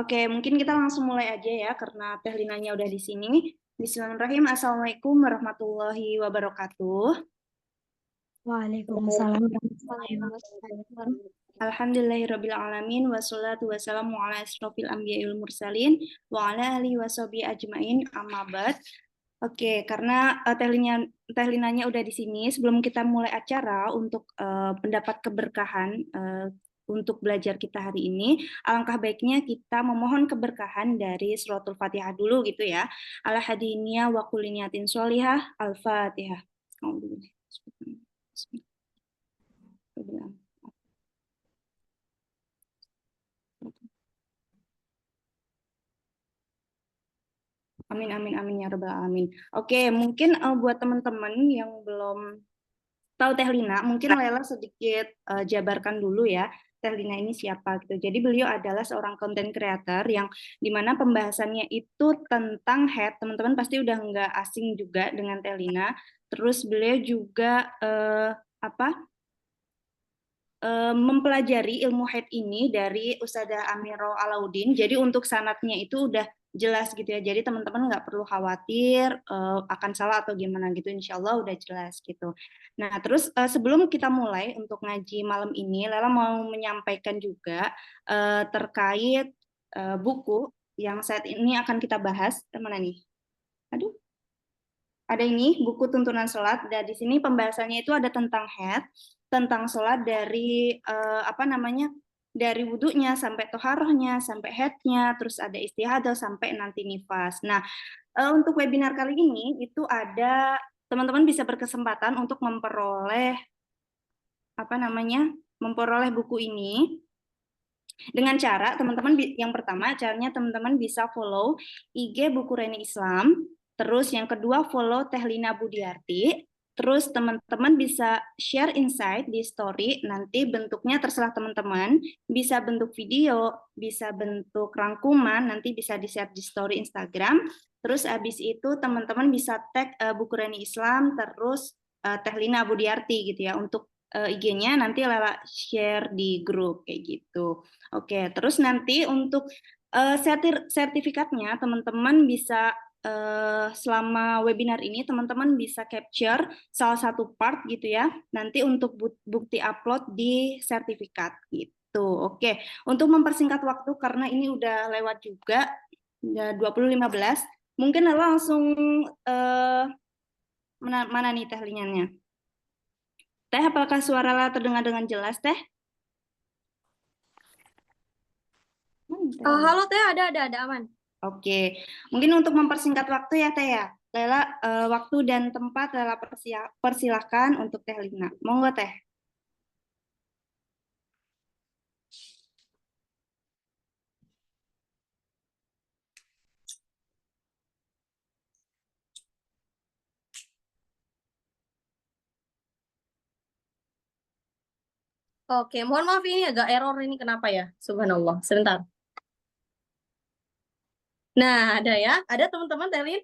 Oke, mungkin kita langsung mulai aja ya, karena Teh Linanya udah di sini. Bismillahirrahmanirrahim. Assalamualaikum warahmatullahi wabarakatuh. Waalaikumsalam warahmatullahi wabarakatuh. Alhamdulillahirrabbilalamin. Wassalatu wassalamu ala asrofil anbiya'il mursalin. Wa ala alihi washabihi ajmain. Amma ba'd. Oke, karena Teh Linanya udah di sini, sebelum kita mulai acara untuk pendapat keberkahan untuk belajar kita hari ini, alangkah baiknya kita memohon keberkahan dari suratul Fatihah dulu gitu ya. Ala hadiniyah wa kuliniyatin sholihah. Al-Fatihah. Amin, amin, amin ya rabbal alamin. Oke, mungkin buat teman-teman yang belum tahu Teh Lina, mungkin Lela sedikit jabarkan dulu ya. Teh Lina ini siapa gitu. Jadi beliau adalah seorang content creator yang dimana pembahasannya itu tentang head. Teman-teman pasti udah nggak asing juga dengan Teh Lina. Terus beliau juga mempelajari ilmu haid ini dari Ustazah Amiro Alauddin. Jadi untuk sanatnya itu udah jelas gitu ya. Jadi teman-teman nggak perlu khawatir akan salah atau gimana gitu. Insya Allah udah jelas gitu. Nah terus sebelum kita mulai untuk ngaji malam ini, Lela mau menyampaikan juga terkait buku yang saat ini akan kita bahas. Mana nih? Aduh. Ada ini buku tuntunan sholat dan di sini pembahasannya itu ada tentang head, tentang sholat dari dari wudhunya sampai toharohnya sampai headnya, terus ada istihadah sampai nanti nifas. Nah untuk webinar kali ini itu ada teman-teman bisa berkesempatan untuk memperoleh buku ini dengan cara teman-teman yang pertama caranya teman-teman bisa follow IG Buku Reni Islam, terus yang kedua follow Teh Lina Budiarti, terus teman-teman bisa share insight di story, nanti bentuknya terserah teman-teman, bisa bentuk video, bisa bentuk rangkuman, nanti bisa di-share di story Instagram, terus abis itu teman-teman bisa tag Buku Reni Islam, terus Teh Lina Budiarti gitu ya, untuk IG-nya nanti Lela share di grup kayak gitu. Oke, terus nanti untuk sertifikatnya teman-teman bisa selama webinar ini teman-teman bisa capture salah satu part gitu ya. Nanti untuk bukti upload di sertifikat gitu. Oke, untuk mempersingkat waktu karena ini udah lewat juga ya 20.15, mungkin Lela langsung mana nih Teh Linyannya? Teh, apakah suara Lela terdengar dengan jelas, Teh? Halo Teh, ada aman. Oke, mungkin untuk mempersingkat waktu ya Teh ya. Lela, waktu dan tempat Lela persilahkan untuk Teh Lina. Monggo Teh. Oke, mohon maaf ini agak error ini kenapa ya? Subhanallah, sebentar. Nah, ada ya. Ada teman-teman Telin?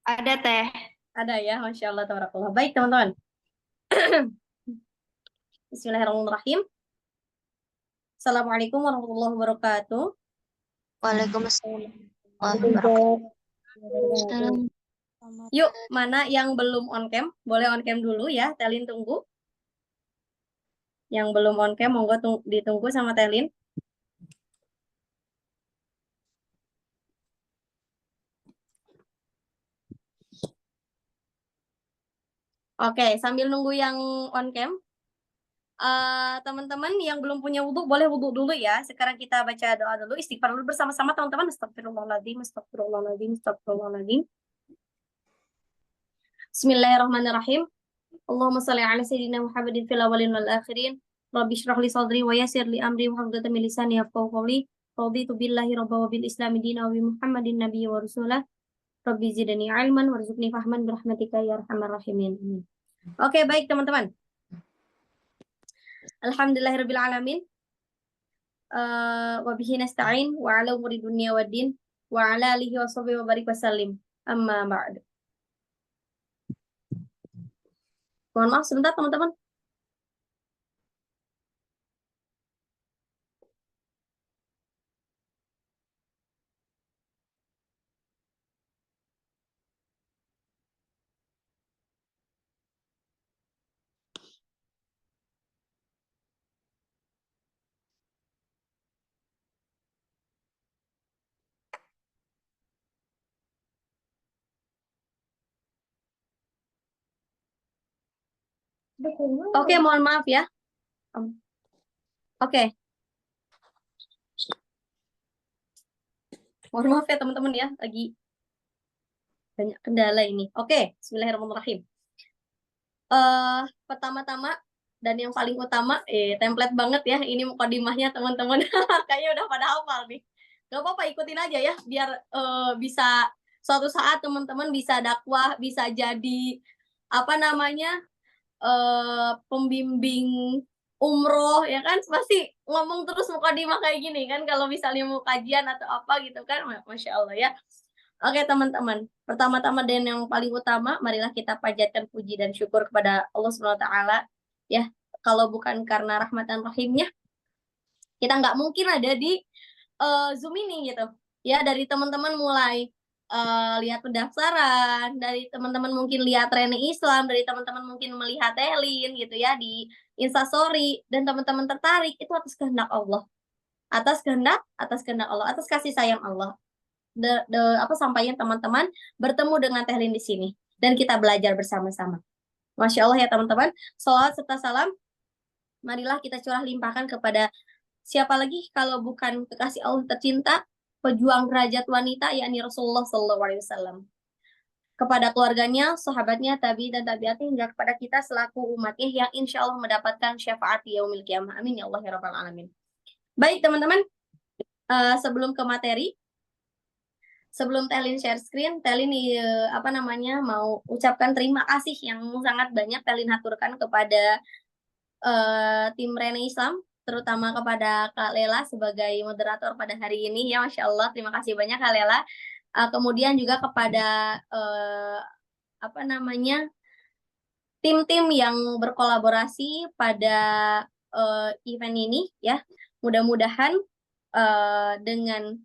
Ada Teh. Ada ya, Masya Allah, tabarakallah. Baik teman-teman. Bismillahirrahmanirrahim. Assalamualaikum warahmatullahi wabarakatuh. Waalaikumsalam warahmatullahi wabarakatuh. Yuk, mana yang belum on cam? Boleh on cam dulu ya, Telin tunggu. Yang belum on cam, monggo ditunggu sama Telin. Oke, sambil nunggu yang on cam, teman-teman yang belum punya wudhu boleh wudhu dulu ya. Sekarang kita baca doa dulu, istighfar dulu bersama-sama teman-teman. Astagfirullahaladzim, astagfirullahaladzim, astagfirullahaladzim. Bismillahirrahmanirrahim. Allahumma salli ala sayyidina Muhammadin fil awwalin wal akhirin. Rabbi shrah li sadri wa yassir li amri wa hlul min lisani yafqahu qawli. Raditu billahi rabba wa bil islami dina wa bi Muhammadin nabiyya wa rasulah. Rabbi zidni ilman warzuqni fahman birahmatika ya arhamar rahimin. Oke, baik teman-teman. Alhamdulillahirabbil alamin. Wa bihi nasta'in wa ala umuri dunya waddin wa ala alihi wa sahbihi wa barik wasallim. Amma ba'd. Mohon maaf sebentar teman-teman. Oke, mohon maaf ya. Oke. Mohon maaf ya teman-teman ya, lagi banyak kendala ini. Oke, bismillahirrahmanirrahim. Pertama-tama dan yang paling utama, template banget ya ini mukadimahnya teman-teman. Kayaknya udah pada hafal nih. Gak apa-apa, ikutin aja ya, biar bisa suatu saat teman-teman bisa dakwah, bisa jadi apa namanya pembimbing umroh ya kan, pasti ngomong terus mukadimah kayak gini kan kalau misalnya mau kajian atau apa gitu kan, Masya Allah ya. Oke teman-teman, pertama-tama dan yang paling utama, marilah kita panjatkan puji dan syukur kepada Allah Subhanahu Wa Taala ya. Kalau bukan karena rahmat dan rahimnya, kita nggak mungkin ada di Zoom ini gitu. Ya, dari teman-teman mulai lihat pendaftaran, dari teman-teman mungkin lihat Rene Islam, dari teman-teman mungkin melihat Elin gitu ya di Instastory, dan teman-teman tertarik itu atas kehendak Allah. Atas kehendak Allah, atas kasih sayang Allah. Sampainya teman-teman bertemu dengan Tehlin di sini dan kita belajar bersama-sama. Masya Allah ya teman-teman. Sholawat serta salam marilah kita curah limpahkan kepada siapa lagi kalau bukan kekasih Allah tercinta, pejuang derajat wanita, yakni Rasulullah SAW. Kepada keluarganya, sahabatnya, tabi dan tabiatnya, hingga kepada kita selaku umatnya yang insya Allah mendapatkan syafaat di yaumil qiyamah. Amin ya Allah ya Rabbal Alamin. Baik teman-teman, sebelum ke materi, sebelum Tehlin share screen, Tehlin mau ucapkan terima kasih yang sangat banyak Tehlin haturkan kepada tim Rene Islam, terutama kepada Kak Lela sebagai moderator pada hari ini ya, Masya Allah, terima kasih banyak Kak Lela. Kemudian juga kepada tim-tim yang berkolaborasi pada event ini ya. Mudah-mudahan dengan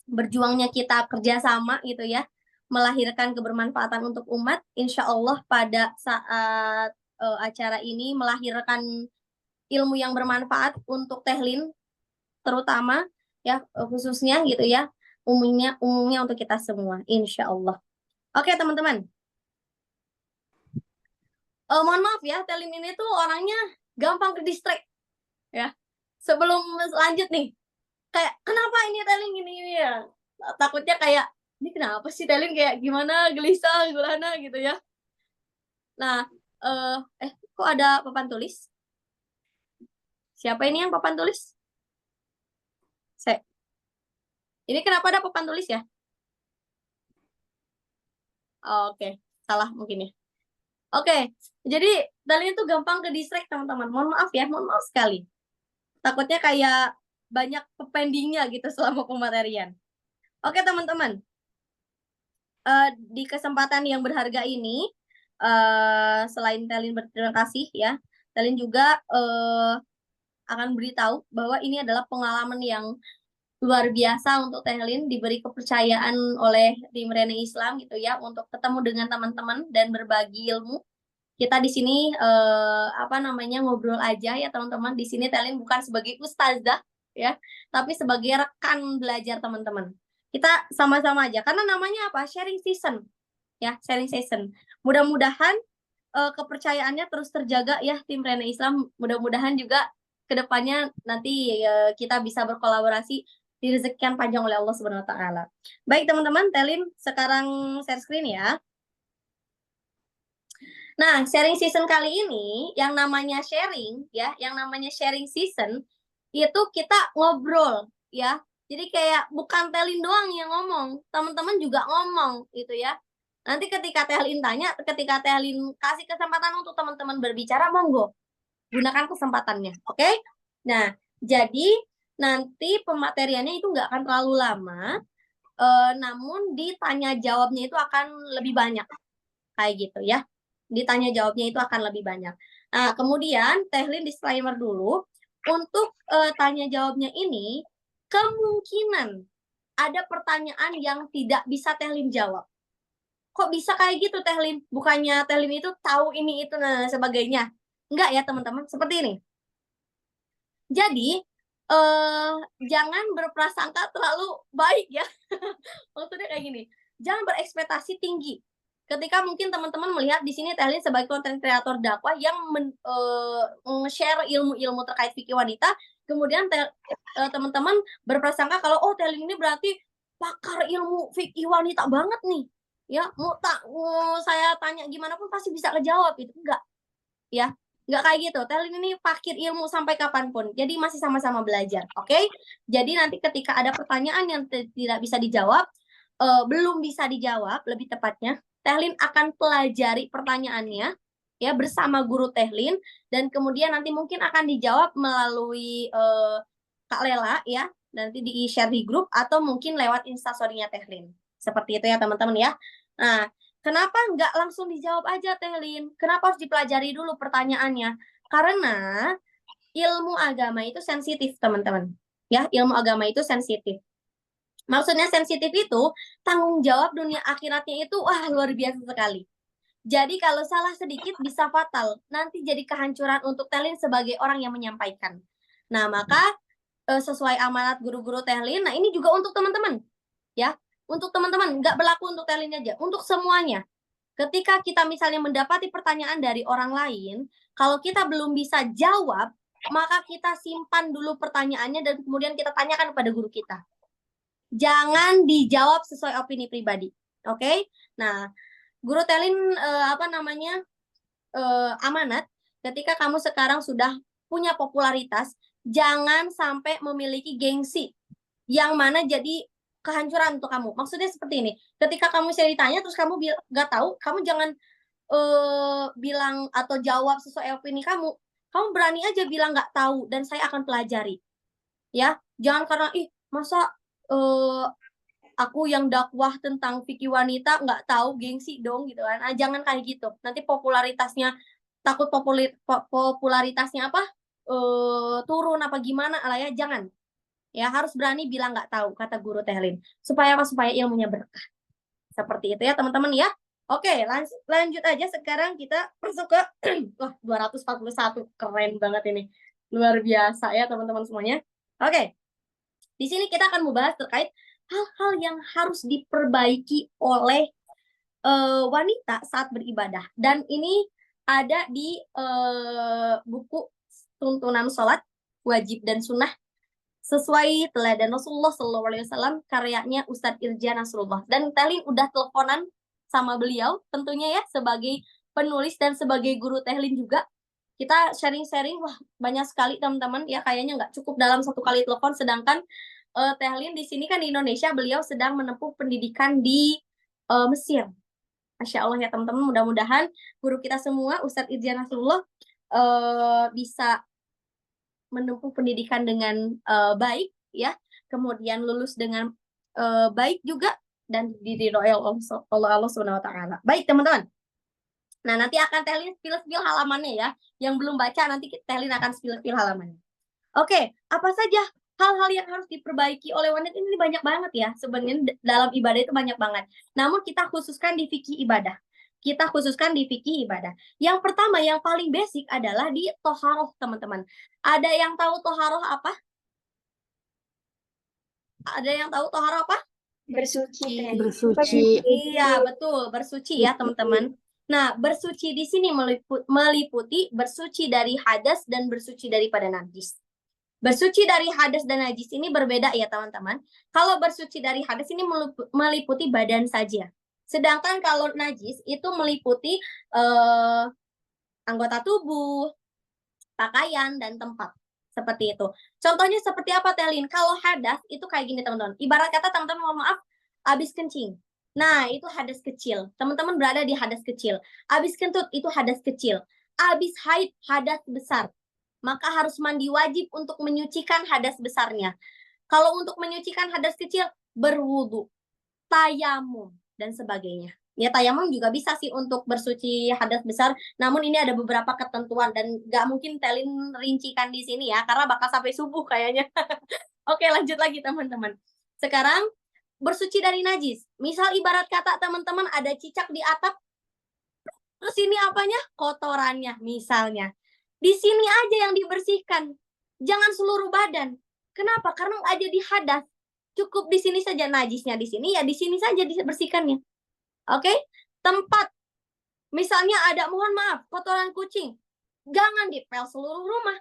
berjuangnya kita kerjasama gitu ya, melahirkan kebermanfaatan untuk umat, insya Allah pada saat acara ini melahirkan ilmu yang bermanfaat untuk Tehlin terutama ya, khususnya gitu ya, umumnya untuk kita semua insya Allah. Oke teman-teman, mohon maaf ya, Tehlin ini tuh orangnya gampang ke distract ya. Sebelum lanjut nih, kayak kenapa ini Tehlin gini ya, takutnya kayak ini kenapa sih Tehlin kayak gimana, gelisah gimana gitu ya. Nah kok ada papan tulis? Siapa ini yang papan tulis? Ini kenapa ada papan tulis ya? Oke, salah mungkin ya. Oke, jadi Tehlin itu gampang ke distract teman-teman. Mohon maaf ya, mohon maaf sekali. Takutnya kayak banyak pendingnya gitu selama pematerian. Oke teman-teman, di kesempatan yang berharga ini, selain Tehlin berterima kasih ya, Tehlin juga akan beritahu bahwa ini adalah pengalaman yang luar biasa untuk Tehlin, diberi kepercayaan oleh tim Rene Islam gitu ya, untuk ketemu dengan teman-teman dan berbagi ilmu. Kita di sini ngobrol aja ya teman-teman. Di sini Tehlin bukan sebagai ustazah ya, tapi sebagai rekan belajar teman-teman. Kita sama-sama aja karena namanya apa? Sharing season. Ya, sharing session. Mudah-mudahan kepercayaannya terus terjaga ya tim Rene Islam. Mudah-mudahan juga kedepannya nanti kita bisa berkolaborasi, direzekikan panjang oleh Allah Subhanahu Wa Taala. Baik teman-teman, Tehlin sekarang share screen ya. Nah, sharing season kali ini yang namanya sharing ya, yang namanya sharing season itu kita ngobrol ya. Jadi kayak bukan Tehlin doang yang ngomong, teman-teman juga ngomong gitu ya. Nanti ketika Tehlin tanya, ketika Tehlin kasih kesempatan untuk teman-teman berbicara, monggo gunakan kesempatannya, oke? Nah, jadi nanti pemateriannya itu nggak akan terlalu lama, namun ditanya jawabnya itu akan lebih banyak, kayak gitu ya. Ditanya jawabnya itu akan lebih banyak. Nah, kemudian Tehlin disclaimer dulu, untuk tanya jawabnya ini, kemungkinan ada pertanyaan yang tidak bisa Tehlin jawab. Kok bisa kayak gitu Tehlin? Bukannya Tehlin itu tahu ini itu dan sebagainya. Enggak ya teman-teman, seperti ini. Jadi jangan berprasangka terlalu baik ya. Maksudnya kayak gini, jangan berekspektasi tinggi. ketika mungkin teman-teman melihat di sini Tehlin sebagai konten kreator dakwah yang share ilmu-ilmu terkait fikih wanita, kemudian teman-teman berprasangka kalau oh Tehlin ini berarti pakar ilmu fikih wanita banget nih. Ya, mau saya tanya gimana pun pasti bisa kejawab. Itu enggak. Ya, enggak kayak gitu. Tehlin ini fakir ilmu sampai kapanpun. Jadi masih sama-sama belajar, oke? Jadi nanti ketika ada pertanyaan yang tidak bisa dijawab, belum bisa dijawab, lebih tepatnya, Tehlin akan pelajari pertanyaannya ya bersama guru Tehlin, dan kemudian nanti mungkin akan dijawab melalui Kak Lela ya, nanti di-share di grup atau mungkin lewat instastory-nya Tehlin. Seperti itu ya teman-teman ya. Nah, kenapa nggak langsung dijawab aja Tehlin? Kenapa harus dipelajari dulu pertanyaannya? Karena ilmu agama itu sensitif teman-teman. Ya, ilmu agama itu sensitif. Maksudnya sensitif itu tanggung jawab dunia akhiratnya itu wah luar biasa sekali. Jadi kalau salah sedikit bisa fatal. Nanti jadi kehancuran untuk Tehlin sebagai orang yang menyampaikan. Nah, maka sesuai amanat guru-guru Tehlin, nah ini juga untuk teman-teman. Ya, untuk teman-teman, nggak berlaku untuk Tehlin aja, untuk semuanya. Ketika kita misalnya mendapati pertanyaan dari orang lain, kalau kita belum bisa jawab, maka kita simpan dulu pertanyaannya dan kemudian kita tanyakan kepada guru kita. Jangan dijawab sesuai opini pribadi. Oke? Nah, guru Tehlin amanat ketika kamu sekarang sudah punya popularitas, jangan sampai memiliki gengsi yang mana jadi kehancuran untuk kamu. Maksudnya seperti ini, ketika kamu saya ditanya terus kamu nggak tahu, kamu jangan bilang atau jawab sesuai opini kamu. Kamu berani aja bilang nggak tahu dan saya akan pelajari. Ya, jangan karena masa aku yang dakwah tentang fikih wanita nggak tahu, gengsi dong gitu kan. Jangan kayak gitu. Nanti popularitasnya takut popularitasnya turun apa gimana lah ya, jangan. Ya, harus berani bilang nggak tahu, kata guru Tehlin. Supaya apa? Supaya ilmunya berkah. Seperti itu ya, teman-teman ya. Oke, lanjut aja sekarang kita masuk ke wah, 241. Keren banget ini. Luar biasa ya, teman-teman semuanya. Oke. Di sini kita akan membahas terkait hal-hal yang harus diperbaiki oleh wanita saat beribadah. Dan ini ada di buku Tuntunan Sholat Wajib dan Sunnah sesuai teladan Rasulullah SAW, karyanya Ustadz Irja Nasrullah. Dan Tehlin udah teleponan sama beliau tentunya ya, sebagai penulis dan sebagai guru Tehlin juga. Kita sharing-sharing, wah banyak sekali teman-teman ya, kayaknya nggak cukup dalam satu kali telepon. Sedangkan Tehlin di sini kan di Indonesia, beliau sedang menempuh pendidikan di Mesir. Masya Allah ya teman-teman, mudah-mudahan guru kita semua Ustadz Irja Nasrullah bisa menempuh pendidikan dengan baik ya, kemudian lulus dengan baik juga dan diridhoi Allah Subhanahu wa taala. Baik teman-teman. Nah, nanti akan Tehlin spill halamannya ya. Yang belum baca nanti Tehlin akan spill halamannya. Oke, apa saja hal-hal yang harus diperbaiki oleh wanita ini? Banyak banget ya. Sebenarnya dalam ibadah itu banyak banget. Namun kita khususkan di fikih ibadah. Yang pertama, yang paling basic adalah di toharoh, teman-teman. Ada yang tahu toharoh apa? Bersuci. Iya, betul, bersuci ya, teman-teman. Nah, bersuci di sini meliputi bersuci dari hadas dan bersuci daripada najis. Bersuci dari hadas dan najis ini berbeda ya, teman-teman. Kalau bersuci dari hadas ini meliputi badan saja. Sedangkan kalau najis itu meliputi anggota tubuh, pakaian, dan tempat. Seperti itu. Contohnya seperti apa, Tehlin? Kalau hadas itu kayak gini, teman-teman. Ibarat kata teman-teman, mohon maaf, habis kencing. Nah, itu hadas kecil. Teman-teman berada di hadas kecil. Habis kentut, itu hadas kecil. Habis haid, hadas besar. Maka harus mandi wajib untuk menyucikan hadas besarnya. Kalau untuk menyucikan hadas kecil, berwudu, tayamum, dan sebagainya. Ya, tayamum juga bisa sih untuk bersuci hadas besar, namun ini ada beberapa ketentuan dan nggak mungkin Tehlin rincikan di sini ya, karena bakal sampai subuh kayaknya. Oke, lanjut lagi teman-teman. Sekarang bersuci dari najis. Misal ibarat kata teman-teman ada cicak di atap, terus ini apanya? Kotorannya misalnya. Di sini aja yang dibersihkan, jangan seluruh badan. Kenapa? Karena nggak jadi hadas. Cukup di sini saja najisnya, di sini ya di sini saja dibersihkannya. Oke? tempat misalnya ada, mohon maaf, kotoran kucing, jangan dipel seluruh rumah.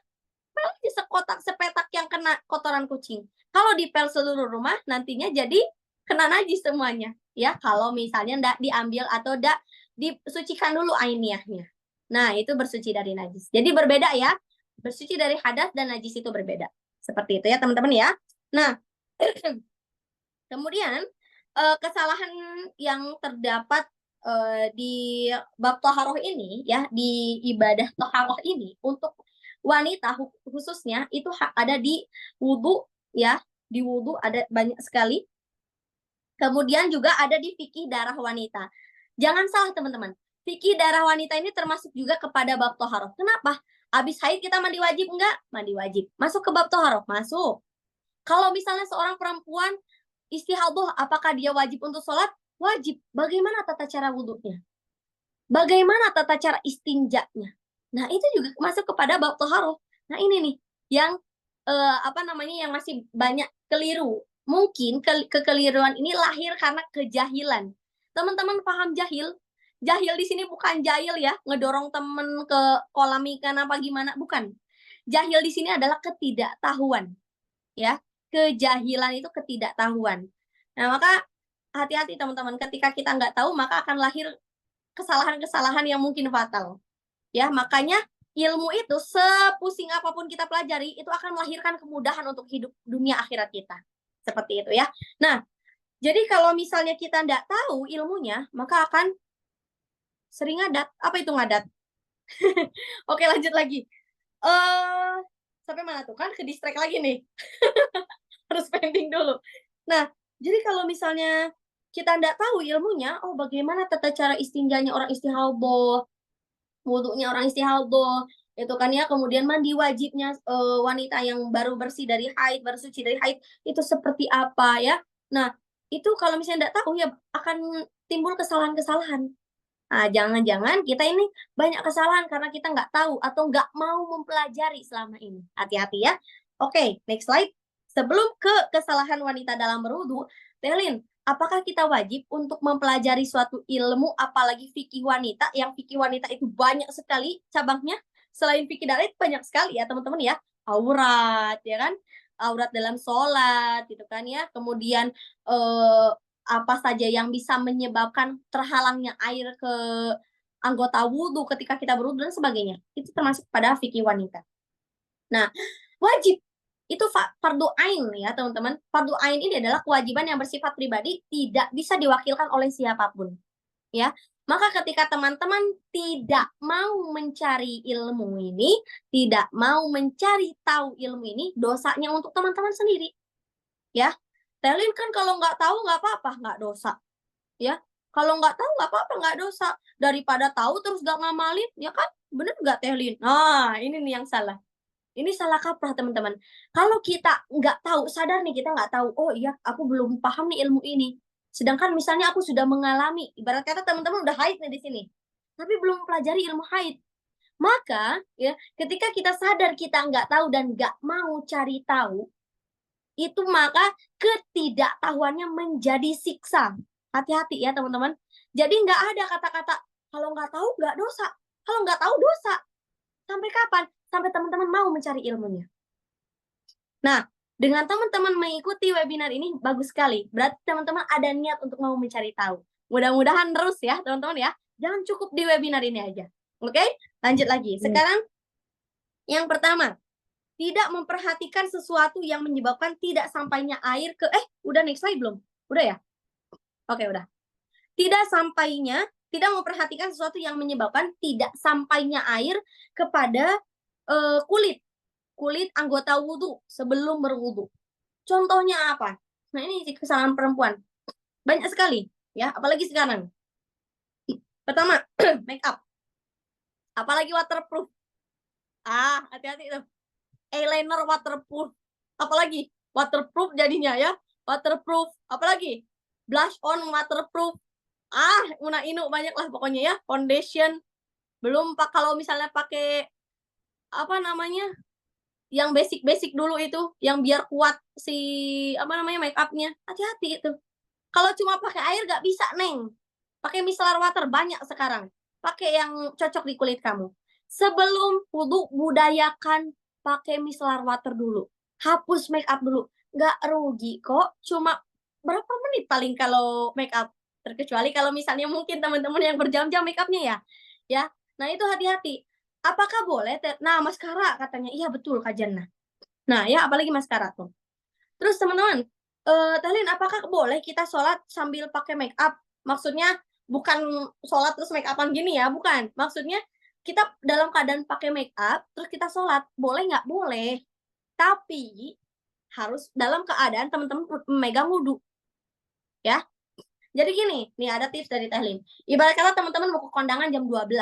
Pel di sekotak sepetak yang kena kotoran kucing. Kalau dipel seluruh rumah, nantinya jadi kena najis semuanya. Ya, kalau misalnya ndak diambil atau ndak disucikan dulu ainiahnya. Nah, itu bersuci dari najis. Jadi berbeda ya. Bersuci dari hadas dan najis itu berbeda. Seperti itu ya, teman-teman ya. Nah, kemudian kesalahan yang terdapat di bab toharoh ini ya, di ibadah toharoh ini untuk wanita khususnya itu ada di wudhu ya, di wudhu ada banyak sekali. Kemudian juga ada di fikih darah wanita. Jangan salah teman-teman, fikih darah wanita ini termasuk juga kepada bab toharoh. Kenapa? Habis haid kita mandi wajib enggak? Mandi wajib. Masuk ke bab toharoh? Masuk. Kalau misalnya seorang perempuan istihadah, apakah dia wajib untuk sholat? Wajib. Bagaimana tata cara wudhunya? Bagaimana tata cara istinjanya? Nah, itu juga masuk kepada bab toharoh. Nah, ini nih yang yang masih banyak keliru. Mungkin kekeliruan ini lahir karena kejahilan. Teman-teman paham jahil? Jahil di sini bukan jahil ya, ngedorong temen ke kolam ikan apa gimana, bukan. Jahil di sini adalah ketidaktahuan. Ya, kejahilan itu ketidaktahuan. Nah, maka hati-hati teman-teman, ketika kita nggak tahu maka akan lahir kesalahan-kesalahan yang mungkin fatal. Ya, makanya ilmu itu sepusing apapun kita pelajari itu akan melahirkan kemudahan untuk hidup dunia akhirat kita. Seperti itu ya. Nah, jadi kalau misalnya kita nggak tahu ilmunya, maka akan sering ngadat. Apa itu ngadat? Oke, lanjut lagi. Sampai mana tuh? Kan ke distract lagi nih. Harus pending dulu. Nah, jadi kalau misalnya kita nggak tahu ilmunya, oh bagaimana tata cara istinjanya orang istihadah, wudhunya orang istihadah, itu kan ya, kemudian mandi wajibnya wanita yang baru bersih dari haid, baru suci dari haid, itu seperti apa ya. Nah, itu kalau misalnya nggak tahu ya akan timbul kesalahan-kesalahan. Nah, jangan-jangan kita ini banyak kesalahan karena kita nggak tahu atau nggak mau mempelajari selama ini. Hati-hati ya. Oke, next slide. Sebelum ke kesalahan wanita dalam berwudu, Telin, apakah kita wajib untuk mempelajari suatu ilmu, apalagi fikih wanita, yang fikih wanita itu banyak sekali cabangnya, selain fikih darah banyak sekali ya teman-teman ya, aurat ya kan, aurat dalam sholat gitu kan ya, kemudian apa saja yang bisa menyebabkan terhalangnya air ke anggota wudhu ketika kita berwudhu dan sebagainya, itu termasuk pada fikih wanita. Nah, wajib itu fardu ain ya teman-teman. Fardu ain ini adalah kewajiban yang bersifat pribadi, tidak bisa diwakilkan oleh siapapun. Ya, maka ketika teman-teman tidak mau mencari ilmu ini, tidak mau mencari tahu ilmu ini, dosanya untuk teman-teman sendiri. Ya, Telin kan kalau nggak tahu nggak apa-apa, nggak dosa. Ya, kalau nggak tahu nggak apa-apa, nggak dosa. Daripada tahu terus nggak ngamalin, ya kan? Bener nggak Telin? Nah, ini nih yang salah. Ini salah kaprah teman-teman. Kalau kita nggak tahu, sadar nih kita nggak tahu, oh iya aku belum paham nih ilmu ini. Sedangkan misalnya aku sudah mengalami, ibarat kata teman-teman udah haid nih di sini, tapi belum pelajari ilmu haid. Maka ya ketika kita sadar kita nggak tahu dan nggak mau cari tahu, itu maka ketidaktahuannya menjadi siksa. Hati-hati ya teman-teman. Jadi nggak ada kata-kata kalau nggak tahu nggak dosa, kalau nggak tahu dosa. Sampai kapan? Sampai teman-teman mau mencari ilmunya. Nah, dengan teman-teman mengikuti webinar ini bagus sekali. Berarti teman-teman ada niat untuk mau mencari tahu. Mudah-mudahan terus ya, teman-teman ya. Jangan cukup di webinar ini aja. Oke? Lanjut lagi. Sekarang yang pertama, tidak memperhatikan sesuatu yang menyebabkan tidak sampainya air ke udah next slide belum? Udah ya? Oke, udah. Tidak memperhatikan sesuatu yang menyebabkan tidak sampainya air kepada kulit anggota wudhu sebelum berwudhu. Contohnya apa? Nah, ini kesalahan perempuan. Banyak sekali, ya, apalagi sekarang. Pertama, make up. Apalagi waterproof. Hati-hati itu. Eyeliner waterproof. Apalagi waterproof jadinya ya. Waterproof. Apalagi blush on waterproof. Inu banyak lah pokoknya ya. Foundation. Belum kalau misalnya pakai yang basic dulu itu, yang biar kuat si make upnya. Hati-hati itu. Kalau cuma pakai air nggak bisa, Neng. Pakai micellar water banyak sekarang. Pakai yang cocok di kulit kamu. Sebelum wudhu, budayakan pakai micellar water dulu. Hapus make up dulu. Nggak rugi kok. Cuma berapa menit paling kalau make up. Terkecuali kalau misalnya mungkin teman-teman yang berjam-jam make upnya ya. Ya. Nah itu hati-hati. Apakah boleh? Nah maskara katanya. Iya betul Kak Jannah. Nah ya apalagi maskara tuh. Terus teman-teman, Talin, apakah boleh kita sholat sambil pakai make up? Maksudnya bukan sholat terus make upan gini ya, bukan. Maksudnya kita dalam keadaan pakai make up, terus kita sholat. Boleh nggak? Boleh. Tapi harus dalam keadaan teman-teman memegang wudhu. Ya. Jadi gini, nih ada tips dari Talin. Ibarat kata teman-teman mau ke kondangan jam 12.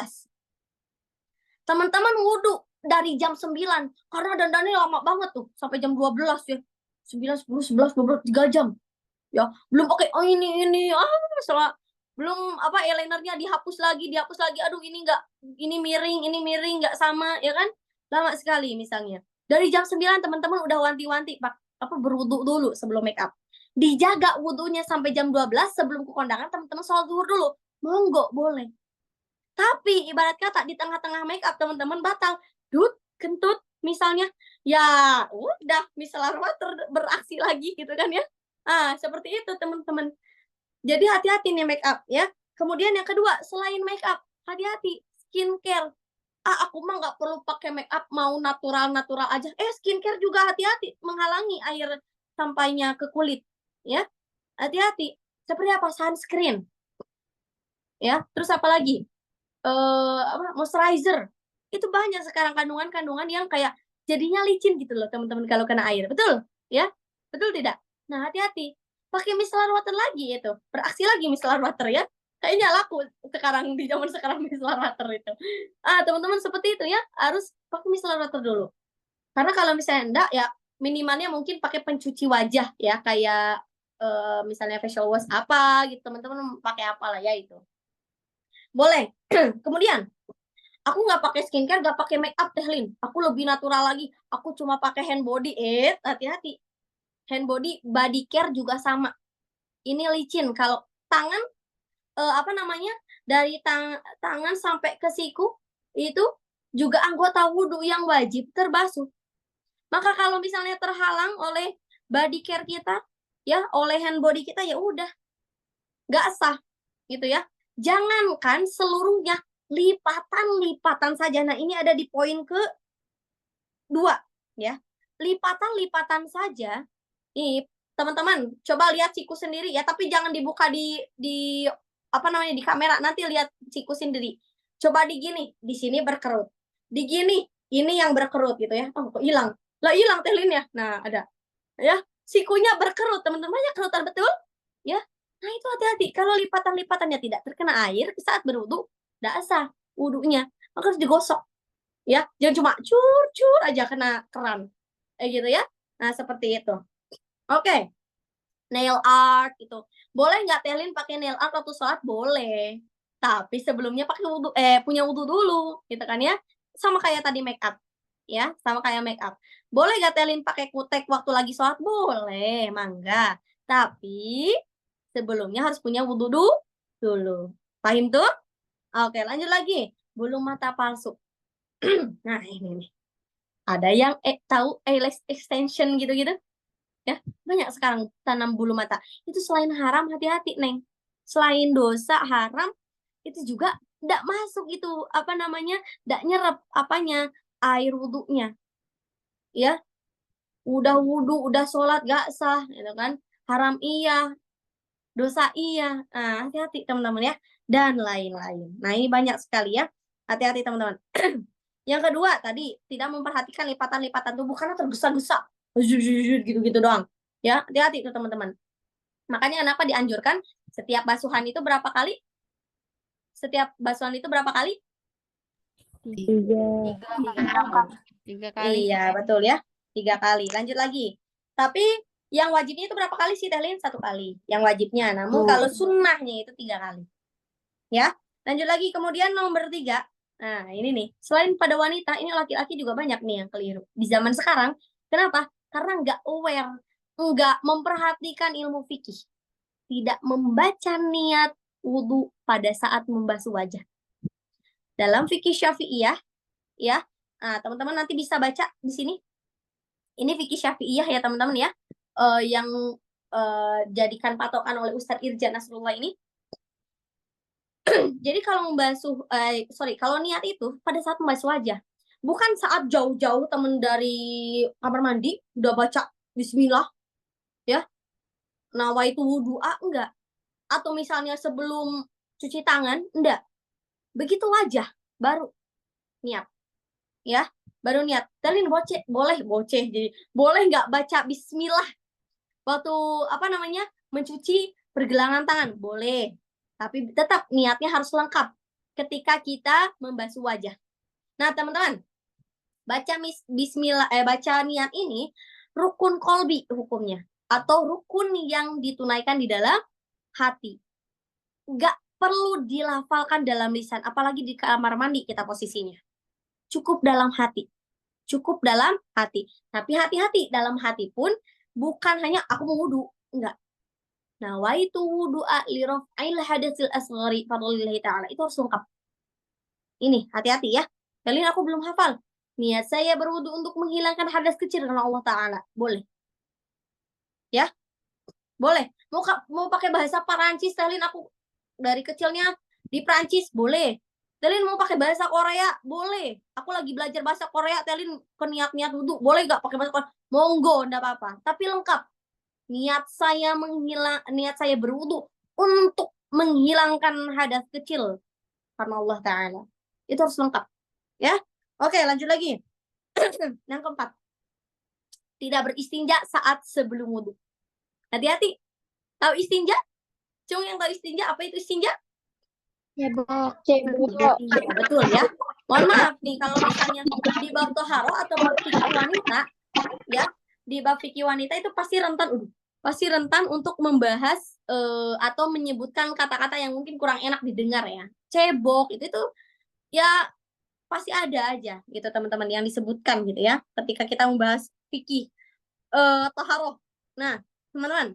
Teman-teman wudhu dari jam 9. Karena dandannya lama banget tuh. Sampai jam 12 ya. 9, 10, 11, 12, 3 jam. Ya, belum pakai ini salah belum apa eyelinernya dihapus lagi. Aduh ini miring enggak sama ya kan? Lama sekali misalnya. Dari jam 9 teman-teman udah wanti-wanti berwudu dulu sebelum make up. Dijaga wudunya sampai jam 12 sebelum ke kondangan teman-teman sholat zuhur dulu. Monggo, boleh. Tapi ibarat kata di tengah-tengah make up teman-teman batal. Kentut misalnya, ya udah micellar water beraksi lagi gitu kan ya. Seperti itu teman-teman. Jadi hati-hati nih make up ya. Kemudian yang kedua, selain make up, hati-hati skincare. Aku mah nggak perlu pakai make up, mau natural aja. Skincare juga hati-hati menghalangi air sampainya ke kulit ya. Hati-hati. Seperti apa? Sunscreen. Ya, terus apa lagi? Moisturizer. Itu banyak sekarang kandungan-kandungan yang kayak jadinya licin gitu loh teman-teman kalau kena air. Betul? Ya? Betul tidak? Nah, hati-hati. Pakai micellar water lagi itu. Beraksi lagi micellar water ya. Kayaknya laku sekarang di zaman sekarang micellar water itu. Teman-teman seperti itu ya, harus pakai micellar water dulu. Karena kalau misalnya enggak ya minimalnya mungkin pakai pencuci wajah ya, kayak misalnya facial wash apa gitu, teman-teman pakai apa lah ya itu. Boleh. Kemudian aku nggak pakai skincare, nggak pakai make up Lin. Aku lebih natural lagi. Aku cuma pakai hand body. Hati-hati. Hand body care juga sama. Ini licin. Kalau tangan, dari tangan sampai ke siku, itu juga anggota wudhu yang wajib terbasuh. Maka kalau misalnya terhalang oleh body care kita, ya, oleh hand body kita, ya udah. Nggak sah. Gitu ya. Jangankan seluruhnya, lipatan saja. Nah, ini ada di poin ke-2 ya. Lipatan saja. Nih, teman-teman, coba lihat siku sendiri ya, tapi jangan dibuka di kamera. Nanti lihat siku sendiri. Coba di sini berkerut. Di gini, ini yang berkerut gitu ya. Kok hilang? Lah hilang Telin ya. Nah, ada. Ya, sikunya berkerut, teman-teman. Banyak kerutan betul? Ya. Nah, itu hati-hati. Kalau lipatan-lipatannya tidak terkena air saat berwudu, tidak sah wudunya. Maka harus digosok. Ya, jangan cuma cur aja kena keran. Gitu ya. Nah, seperti itu. Oke. Nail art itu. Boleh nggak Telin pakai nail art waktu sholat? Boleh. Tapi sebelumnya pakai punya wudu dulu, gitu kan ya. Sama kayak tadi make up. Ya, sama kayak make up. Boleh nggak Telin pakai kutek waktu lagi sholat? Boleh, mangga. Tapi sebelumnya harus punya wudu dulu. Paham tuh? Oke, lanjut lagi. Bulu mata palsu. Nah, ini nih. Ada yang tahu eyelash extension gitu-gitu? Ya, banyak sekarang tanam bulu mata. Itu selain haram, hati-hati, Neng. Selain dosa haram, itu juga tidak masuk itu, tidak nyerap air wudunya. Ya, udah wudu, udah sholat, gak sah, gitu kan. Haram iya, dosa iya. Nah, hati-hati teman-teman ya. Dan lain-lain. Nah, ini banyak sekali ya. Hati-hati teman-teman. Yang kedua tadi, tidak memperhatikan lipatan-lipatan tubuh karena tergesa-gesa. Gitu-gitu doang. Ya, hati-hati itu teman-teman. Makanya kenapa dianjurkan setiap basuhan itu berapa kali? Setiap basuhan itu berapa kali? 3 kali. Iya, betul ya. 3 kali. Lanjut lagi. Tapi yang wajibnya itu berapa kali sih, Telin? 1 kali. Yang wajibnya. Namun kalau sunnahnya itu 3 kali. Ya. Lanjut lagi. Kemudian nomor 3. Nah, ini nih. Selain pada wanita, ini laki-laki juga banyak nih yang keliru. Di zaman sekarang. Kenapa? Karena nggak aware. Nggak memperhatikan ilmu fikih. Tidak membaca niat wudhu pada saat membasuh wajah. Dalam fikih Syafi'iyah, ya, nah, teman-teman nanti bisa baca di sini. Ini fikih Syafi'iyah ya teman-teman ya, yang jadikan patokan oleh Ustadz Irja Nasrullah ini. Jadi kalau kalau niat itu pada saat membasuh wajah, bukan saat jauh-jauh teman dari kamar mandi udah baca Bismillah, ya, nawaitu wudu'a, enggak. Atau misalnya sebelum cuci tangan, enggak. Begitu wajah baru niat, ya, baru niat. Kalian jadi boleh nggak baca Bismillah waktu mencuci pergelangan tangan? Boleh, tapi tetap niatnya harus lengkap ketika kita membasuh wajah. Nah teman-teman, baca niat ini rukun kolbi hukumnya, atau rukun yang ditunaikan di dalam hati. Nggak perlu dilafalkan dalam lisan, apalagi di kamar mandi kita posisinya. Cukup dalam hati. Cukup dalam hati. Tapi hati-hati, dalam hati pun bukan hanya aku mau wudu, enggak. Nawaitu wudu'a li raf'il hadatsil asghari fadlillahi ta'ala. Itu harus lengkap. Ini, hati-hati ya. Kalian aku belum hafal. Niat saya berwudu untuk menghilangkan hadas kecil karena Allah Ta'ala. Boleh. Ya? Boleh. Mau pakai bahasa Perancis, kalian aku dari kecilnya di Perancis, boleh. Kalian mau pakai bahasa Korea, boleh. Aku lagi belajar bahasa Korea, kalian niat wudu, boleh nggak pakai bahasa Korea? Monggo, enggak apa-apa. Tapi lengkap. Niat saya berwudu untuk menghilangkan hadas kecil karena Allah Ta'ala. Itu harus lengkap. Ya? Oke, lanjut lagi. Yang keempat. Tidak beristinja saat sebelum wudu. Hati-hati. Tahu istinja? Cung yang tahu istinja, apa itu istinja? Cebok. Iya, betul ya. Mohon maaf nih, kalau misalnya di bab toharo atau bab fikih wanita, ya, di bab fikih wanita itu pasti rentan untuk membahas atau menyebutkan kata-kata yang mungkin kurang enak didengar ya. Cebok itu ya pasti ada aja gitu teman-teman yang disebutkan gitu ya ketika kita membahas fikih toharo. Nah, teman-teman,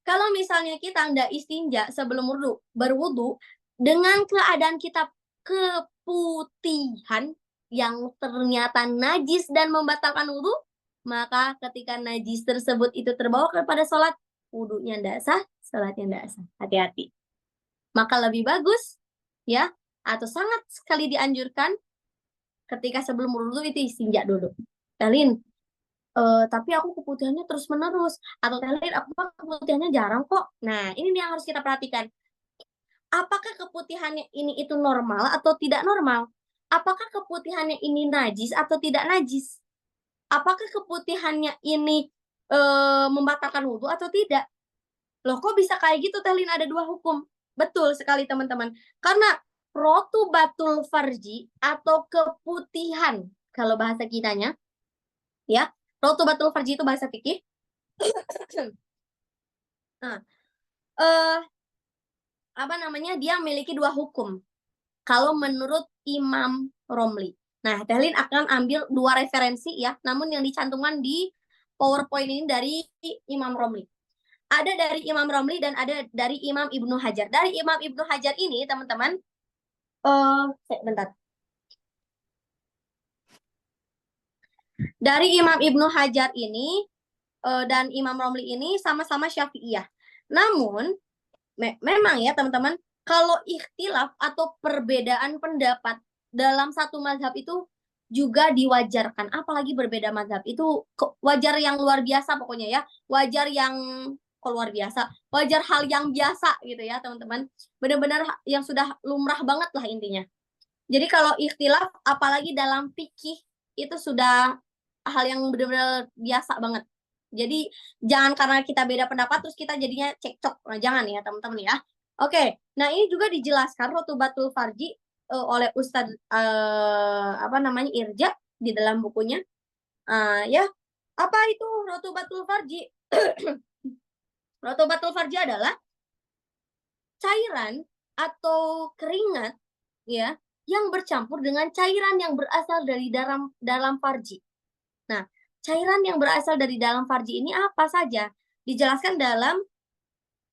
kalau misalnya kita nggak istinja sebelum berwudu dengan keadaan kita keputihan yang ternyata najis dan membatalkan wudu, maka ketika najis tersebut itu terbawa kepada sholat, wudunya nggak sah, sholatnya nggak sah. Hati-hati. Maka lebih bagus, ya, atau sangat sekali dianjurkan ketika sebelum wudu itu istinja dulu. Kalian, tapi aku keputihannya terus-menerus. Atau kalian, aku keputihannya jarang kok. Nah, ini yang harus kita perhatikan. Apakah keputihannya ini itu normal atau tidak normal? Apakah keputihannya ini najis atau tidak najis? Apakah keputihannya ini membatalkan wudhu atau tidak? Loh, kok bisa kayak gitu, Telin? Ada dua hukum. Betul sekali, teman-teman. Karena rotubatul farji atau keputihan, kalau bahasa kitanya, ya, rotubatul farji itu bahasa fikih. Nah, dia memiliki dua hukum. Kalau menurut Imam Romli. Nah, Telin akan ambil dua referensi ya, namun yang dicantumkan di PowerPoint ini dari Imam Romli. Ada dari Imam Romli dan ada dari Imam Ibnu Hajar. Dari Imam Ibnu Hajar ini, teman-teman, bentar. Dari Imam Ibnu Hajar ini dan Imam Romli ini sama-sama Syafi'iyah. Namun, memang ya teman-teman, kalau ikhtilaf atau perbedaan pendapat dalam satu mazhab itu juga diwajarkan. Apalagi berbeda mazhab itu wajar yang luar biasa pokoknya ya. Wajar yang luar biasa. Wajar hal yang biasa gitu ya teman-teman. Benar-benar yang sudah lumrah banget lah intinya. Jadi kalau ikhtilaf apalagi dalam fikih itu sudah hal yang benar-benar biasa banget. Jadi jangan karena kita beda pendapat terus kita jadinya cekcok. Nah, jangan ya teman-teman ya. Oke, nah ini juga dijelaskan rotubatul farji oleh Ustadz Irja di dalam bukunya. Ya, apa itu rotubatul farji? Rotubatul farji adalah cairan atau keringat ya yang bercampur dengan cairan yang berasal dari dalam farji. Nah, cairan yang berasal dari dalam farji ini apa saja? Dijelaskan dalam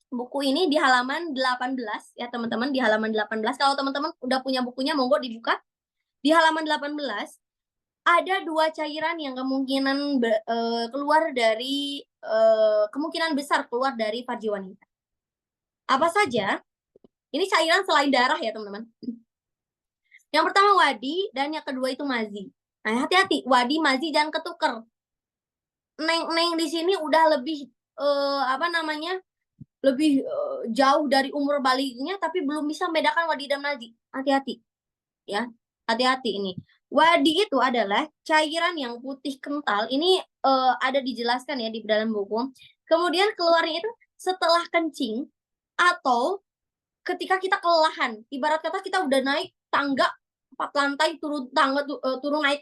buku ini di halaman 18 ya teman-teman, di halaman 18. Kalau teman-teman udah punya bukunya, monggo dibuka. Di halaman 18 ada dua cairan yang kemungkinan keluar dari kemungkinan besar keluar dari farji wanita. Apa saja? Ini cairan selain darah ya teman-teman. Yang pertama wadi dan yang kedua itu mazi. Nah, hati-hati, wadi mazi jangan ketuker. Neng di sini udah lebih lebih jauh dari umur baliknya tapi belum bisa membedakan wadi dan mazi. Hati-hati. Ya. Hati-hati ini. Wadi itu adalah cairan yang putih kental. Ini ada dijelaskan ya di dalam buku. Kemudian keluarnya itu setelah kencing atau ketika kita kelelahan. Ibarat kata kita udah naik tangga 4 lantai, turun tangga turun naik,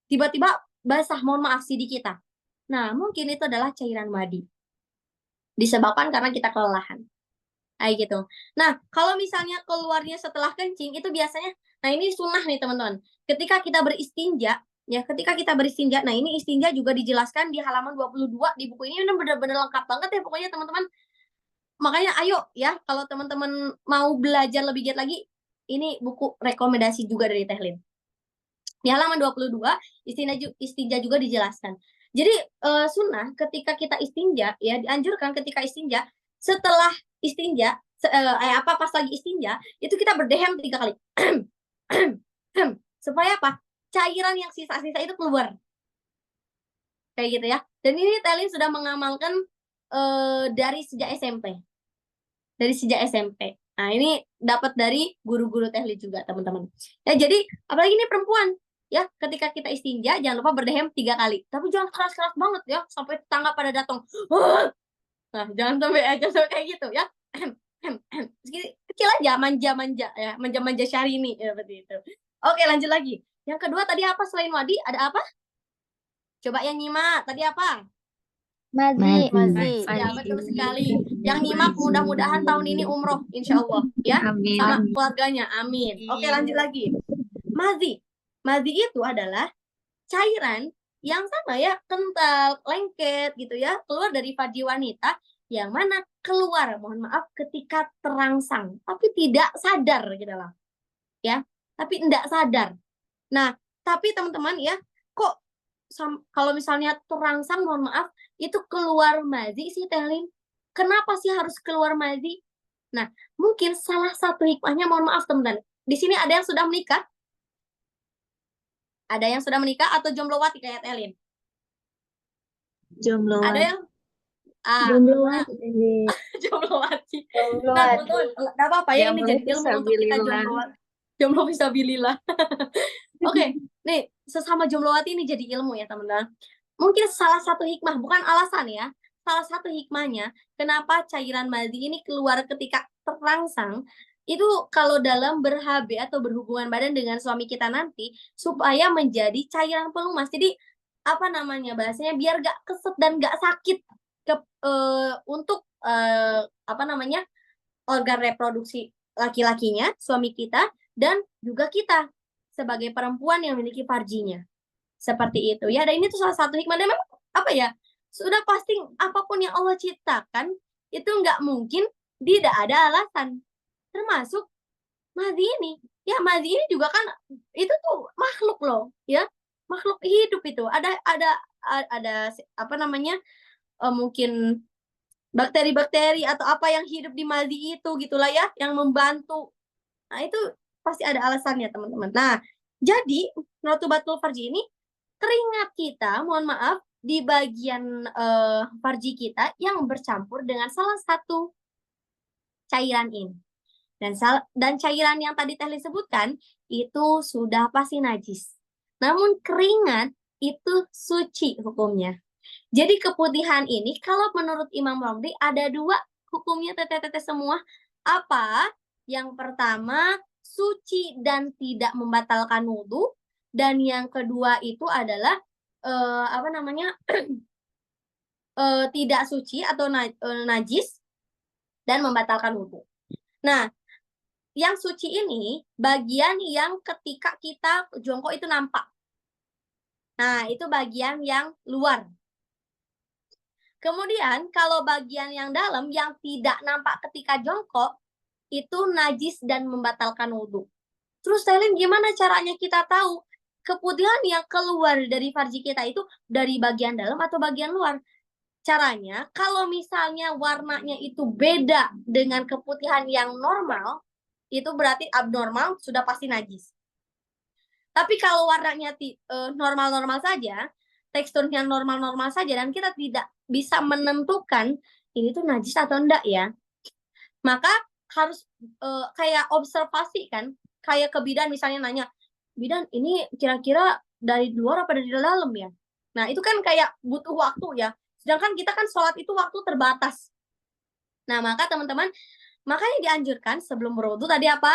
tiba-tiba basah, mohon maaf sidi kita. Nah, mungkin itu adalah cairan wadi. Disebabkan karena kita kelelahan. Kayak gitu. Nah, kalau misalnya keluarnya setelah kencing, itu biasanya, nah ini sunnah nih teman-teman. Ketika kita beristinja, nah ini istinja juga dijelaskan di halaman 22 di buku ini benar-benar lengkap banget ya pokoknya teman-teman. Makanya ayo ya, kalau teman-teman mau belajar lebih giat lagi, ini buku rekomendasi juga dari Teh Lin. Di halaman 22, istinja juga dijelaskan. Jadi sunnah ketika kita istinja, ya dianjurkan ketika istinja, setelah istinja, pas lagi istinja, itu kita berdehem 3 kali. Supaya apa? Cairan yang sisa-sisa itu keluar. Kayak gitu ya. Dan ini Teh Lin sudah mengamalkan dari sejak SMP. Nah, ini dapat dari guru-guru Teh Lin juga, teman-teman. Ya, jadi apalagi ini perempuan, ya, ketika kita istinja jangan lupa berdehem 3 kali. Tapi jangan keras-keras banget ya, sampai tetangga pada datang. Nah, jangan sampai kayak gitu ya. Kecil aja, manja-manja ya, manja-manja Syahrini ya, seperti itu. Oke, lanjut lagi. Yang kedua tadi apa selain wadi? Ada apa? Coba yang nyimak, tadi apa? Mazi. Ya, betul sekali. Yang nyimak mudah-mudahan tahun ini umroh, insya Allah. Ya, Amin. sama keluarganya. Amin. Oke, lanjut lagi. Mazi. Mazi itu adalah cairan yang sama ya, kental, lengket gitu ya, keluar dari farji wanita yang mana keluar, mohon maaf, ketika terangsang, tapi tidak sadar gitu loh. Ya, tapi tidak sadar. Nah, tapi teman-teman ya, kok kalau misalnya terangsang, mohon maaf, itu keluar mazi sih Teh Lin. Kenapa sih harus keluar mazi? Nah, mungkin salah satu hikmahnya, mohon maaf teman-teman. Di sini ada yang sudah menikah? Ada yang sudah menikah atau jomblowati kayak Teh Lin? Jomblowati. Ada yang jomblowati. Nah, teman-teman, enggak apa-apa ya, ini jadi ilmu untuk kita jomblowati. Jomblo fisabilillah. Oke, nih sesama jomblowati ini jadi ilmu ya teman-teman. Mungkin salah satu hikmah, bukan alasan ya, salah satu hikmahnya kenapa cairan mazi ini keluar ketika terangsang, itu kalau dalam ber-HB atau berhubungan badan dengan suami kita nanti, supaya menjadi cairan pelumas. Jadi, apa namanya bahasanya, biar gak keset dan gak sakit untuk organ reproduksi laki-lakinya, suami kita, dan juga kita sebagai perempuan yang memiliki farjinya. Seperti itu ya. Dan ini tuh salah satu hikmah. Dan memang apa ya, sudah pasti apapun yang Allah ciptakan itu nggak mungkin tidak ada alasan, termasuk mazi ini ya. Mazi ini juga kan itu tuh makhluk loh ya, makhluk hidup itu ada apa namanya, mungkin bakteri-bakteri atau apa yang hidup di mazi itu gitulah ya, yang membantu. Nah, itu pasti ada alasannya teman-teman. Nah, jadi rotubatul farji ini keringat kita, mohon maaf, di bagian farji kita yang bercampur dengan salah satu cairan ini. Dan cairan yang tadi Teh Lin sebutkan itu sudah pasti najis. Namun keringat itu suci hukumnya. Jadi keputihan ini kalau menurut Imam Romli ada 2 hukumnya teteh-teteh semua. Apa? Yang pertama suci dan tidak membatalkan wudhu, dan yang kedua itu adalah tidak suci atau najis dan membatalkan wudhu. Nah, yang suci ini bagian yang ketika kita jongkok itu nampak. Nah, itu bagian yang luar. Kemudian kalau bagian yang dalam yang tidak nampak ketika jongkok itu najis dan membatalkan wudhu. Terus Telin, gimana caranya kita tahu keputihan yang keluar dari farji kita itu dari bagian dalam atau bagian luar? Caranya, kalau misalnya warnanya itu beda dengan keputihan yang normal, itu berarti abnormal, sudah pasti najis. Tapi kalau warnanya normal-normal saja, teksturnya normal-normal saja, dan kita tidak bisa menentukan ini tuh najis atau enggak ya, maka harus kayak observasi kan, kayak ke bidan misalnya nanya, bidan ini kira-kira dari luar apa dari dalam ya? Nah itu kan kayak butuh waktu ya, sedangkan kita kan sholat itu waktu terbatas. Nah maka teman-teman, makanya dianjurkan sebelum berwudu tadi apa?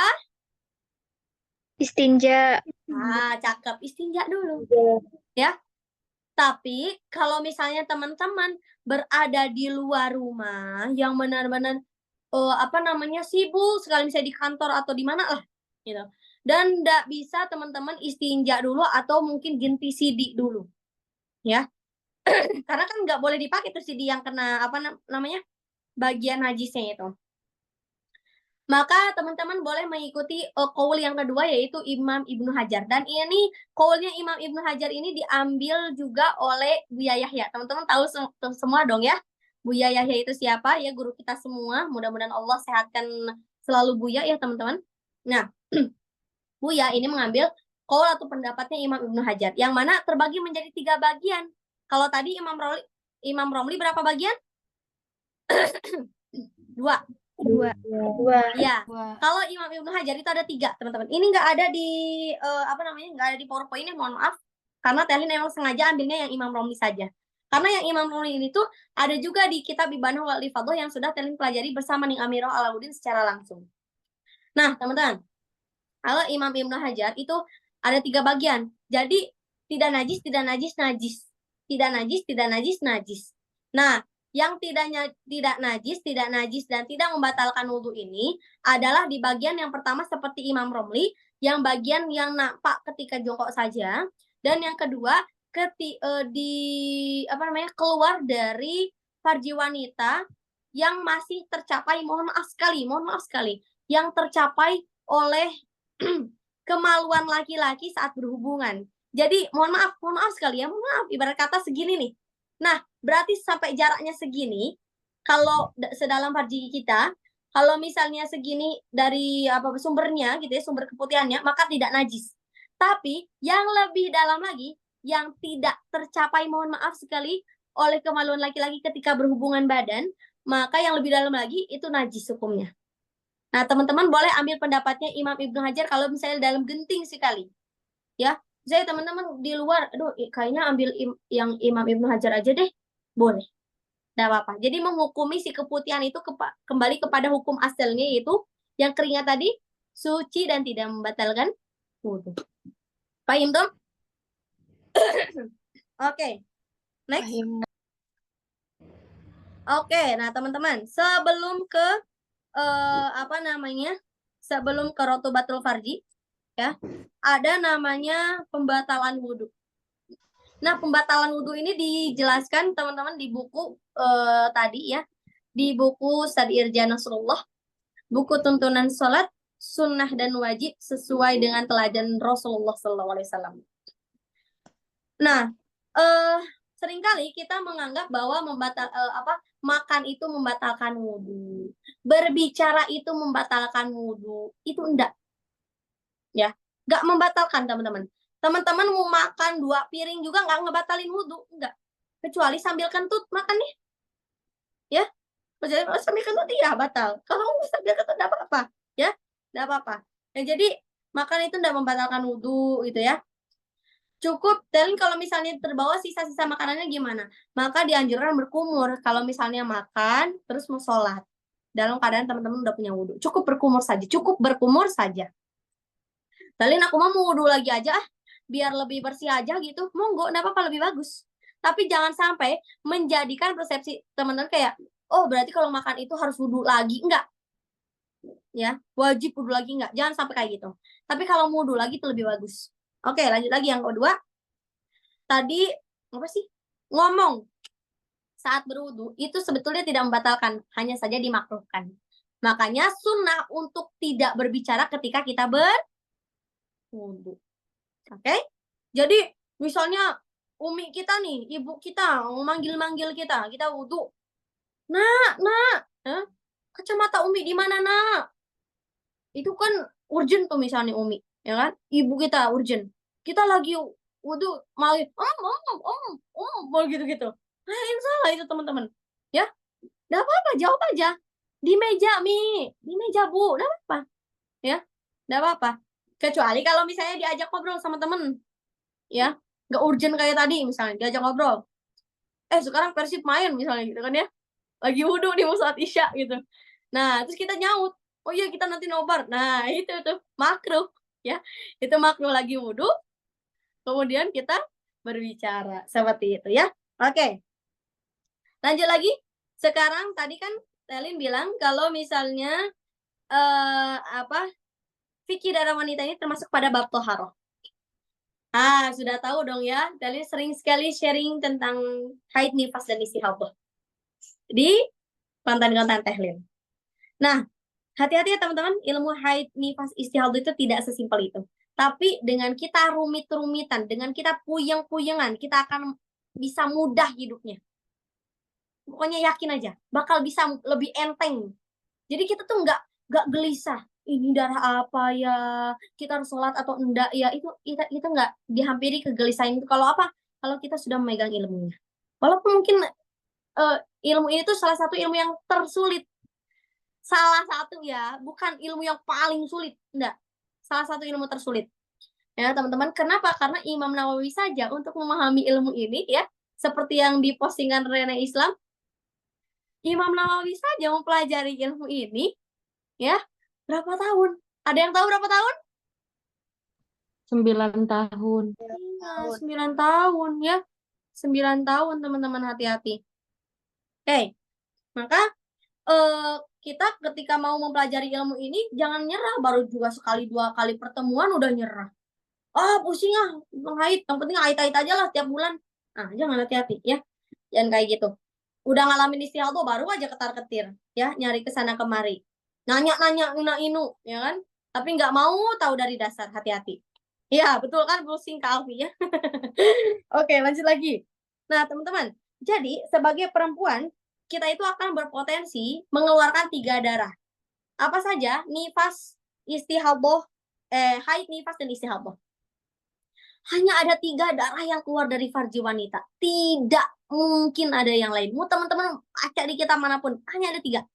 Istinja. Cakep, istinja dulu ya. Tapi kalau misalnya teman-teman berada di luar rumah yang benar-benar sibuk sekali, misalnya di kantor atau di mana lah gitu, dan nggak bisa teman-teman istinja dulu atau mungkin ganti CD dulu ya, karena kan nggak boleh dipakai tuh CD yang kena bagian najisnya itu. Maka teman-teman boleh mengikuti qaul yang kedua, yaitu Imam Ibnu Hajar. Dan ini qaulnya Imam Ibnu Hajar ini diambil juga oleh Buya Yahya. Teman-teman tahu semua dong ya, Buya Yahya itu siapa? Ya guru kita semua. Mudah-mudahan Allah sehatkan selalu Buya ya teman-teman. Nah, Buya ini mengambil qaul atau pendapatnya Imam Ibnu Hajar, yang mana terbagi menjadi 3 bagian. Kalau tadi Imam Romli berapa bagian? 2. Dua. Ya, kalau Imam Ibnu Hajar itu ada 3, teman-teman. Ini nggak ada di nggak ada di PowerPoint ini, mohon maaf. Karena Telin memang sengaja ambilnya yang Imam Romli saja. Karena yang Imam Romli ini tuh ada juga di kitab Ibanah wal Ifadhah yang sudah Telin pelajari bersama Ning Amirah Alauddin secara langsung. Nah, teman-teman, kalau Imam Ibnu Hajar itu ada 3 bagian. Jadi tidak najis, tidak najis, najis. Tidak najis, tidak najis, najis. Nah, yang tidak najis, dan tidak membatalkan wudhu ini adalah di bagian yang pertama seperti Imam Romli, yang bagian yang nampak ketika jongkok saja, dan yang kedua keluar dari farji wanita yang masih tercapai, mohon maaf sekali, yang tercapai oleh kemaluan laki-laki saat berhubungan. Jadi mohon maaf sekali ya, mohon maaf, ibarat kata segini nih. Nah, berarti sampai jaraknya segini, kalau sedalam farji kita, kalau misalnya segini dari sumbernya gitu ya, sumber keputihannya, maka tidak najis. Tapi yang lebih dalam lagi, yang tidak tercapai, mohon maaf sekali, oleh kemaluan laki-laki ketika berhubungan badan, maka yang lebih dalam lagi itu najis hukumnya. Nah, teman-teman boleh ambil pendapatnya Imam Ibnu Hajar kalau misalnya dalam genting sekali. Ya, saya teman-teman di luar, aduh kayaknya ambil yang Imam Ibnu Hajar aja deh, boleh, tidak apa-apa. Jadi menghukumi si keputihan itu kembali kepada hukum asalnya, yaitu yang keringat tadi suci dan tidak membatalkan wudhu. Paham tuh? Oke, next. Oke, nah teman-teman, sebelum ke sebelum ke rotubatul farji ya, ada namanya pembatalan wudhu. Nah, pembatalan wudhu ini dijelaskan teman-teman di buku tadi ya, di buku Stadi Irja Nasrullah, buku tuntunan sholat sunnah dan wajib sesuai dengan teladan Rasulullah SAW. Nah, seringkali kita menganggap bahwa makan itu membatalkan wudhu, berbicara itu membatalkan wudhu. Itu enggak, ya, enggak membatalkan teman-teman. Teman-teman mau makan 2 piring juga nggak ngebatalin wudhu, enggak. Kecuali sambil kentut makannya, ya. Kalau sambil kentut iya batal. Kalau sambil kentut enggak apa-apa, ya, enggak apa-apa. Nah, jadi makan itu enggak membatalkan wudhu gitu ya. Cukup, dan kalau misalnya terbawa sisa-sisa makanannya gimana? Maka dianjurkan berkumur kalau misalnya makan terus mau sholat. Dalam keadaan teman-teman udah punya wudhu. Cukup berkumur saja. Dalin aku mau wudhu lagi aja, biar lebih bersih aja gitu. Monggo, enggak apa-apa, lebih bagus. Tapi jangan sampai menjadikan persepsi teman-teman kayak, oh berarti kalau makan itu harus wudhu lagi. Enggak. Ya, wajib wudhu lagi enggak. Jangan sampai kayak gitu. Tapi kalau mau wudhu lagi itu lebih bagus. Oke, lanjut lagi yang kedua. Tadi ngomong saat berwudu itu sebetulnya tidak membatalkan, hanya saja dimakruhkan. Makanya sunnah untuk tidak berbicara ketika kita berwudu. Oke? Jadi misalnya umi kita nih, ibu kita manggil-manggil kita wudu. Nak, kacamata umi di mana, Nak? Itu kan urgent tuh misalnya umi, ya kan? Ibu kita urgent. Kita lagi wudu, malah mau gitu-gitu. Nah, salah itu teman-teman. Ya, enggak apa-apa, jawab aja. Di meja, Mi. Di meja, Bu. Enggak apa-apa. Ya, enggak apa-apa. Kecuali kalau misalnya diajak ngobrol sama temen. Ya, enggak urgent kayak tadi misalnya, diajak ngobrol. Sekarang Persib main misalnya gitu kan ya. Lagi wudu di saat Isya gitu. Nah, terus kita nyaut. Oh iya, kita nanti nobar. Nah, itu tuh makruh. Ya, itu makruh lagi wudu. Kemudian kita berbicara. Seperti itu ya. Oke. Lanjut lagi. Sekarang tadi kan Telin bilang kalau misalnya fikih darah wanita ini termasuk pada bab toharoh. Sudah tahu dong ya. Telin sering sekali sharing tentang haid, nifas, dan istihadah di konten-konten Telin. Nah, hati-hati ya teman-teman, ilmu haid, nifas, istihadah itu tidak sesimpel itu. Tapi dengan kita rumit-rumitan, dengan kita puyeng-puyengan, kita akan bisa mudah hidupnya. Pokoknya yakin aja, bakal bisa lebih enteng. Jadi kita tuh nggak gelisah. Ini darah apa ya? Kita harus sholat atau enggak ya? Itu kita nggak dihampiri kegelisahan itu. Kalau apa? Kalau kita sudah memegang ilmunya. Walaupun mungkin ilmu ini tuh salah satu ilmu yang tersulit. Salah satu ya, bukan ilmu yang paling sulit. Enggak. Salah satu ilmu tersulit. Ya, teman-teman. Kenapa? Karena Imam Nawawi saja untuk memahami ilmu ini ya, seperti yang dipostingan Rene Islam, Imam Nawawi saja mempelajari ilmu ini ya, berapa tahun? Ada yang tahu berapa tahun? 9 tahun. Iya, 9 tahun ya. 9 tahun teman-teman, hati-hati. Oke. Maka kita ketika mau mempelajari ilmu ini jangan nyerah, baru juga sekali 2 kali pertemuan udah nyerah. Pusing menghaid, yang penting haid-haid aja lah tiap bulan. Jangan, hati-hati ya. Jangan kayak gitu. Udah ngalamin istihadah baru aja ketar-ketir ya, nyari kesana kemari. Nanya-nanya inu ya kan? Tapi nggak mau tahu dari dasar, hati-hati. Ya, betul kan, pusing Kak Alfi ya. Oke, lanjut lagi. Nah, teman-teman, jadi sebagai perempuan, kita itu akan berpotensi mengeluarkan 3 darah. Apa saja? Nifas, istihadah, haid, nifas, dan istihadah. Hanya ada 3 darah yang keluar dari farji wanita. Tidak mungkin ada yang lain. Mau teman-teman baca di kitab manapun, hanya ada 3.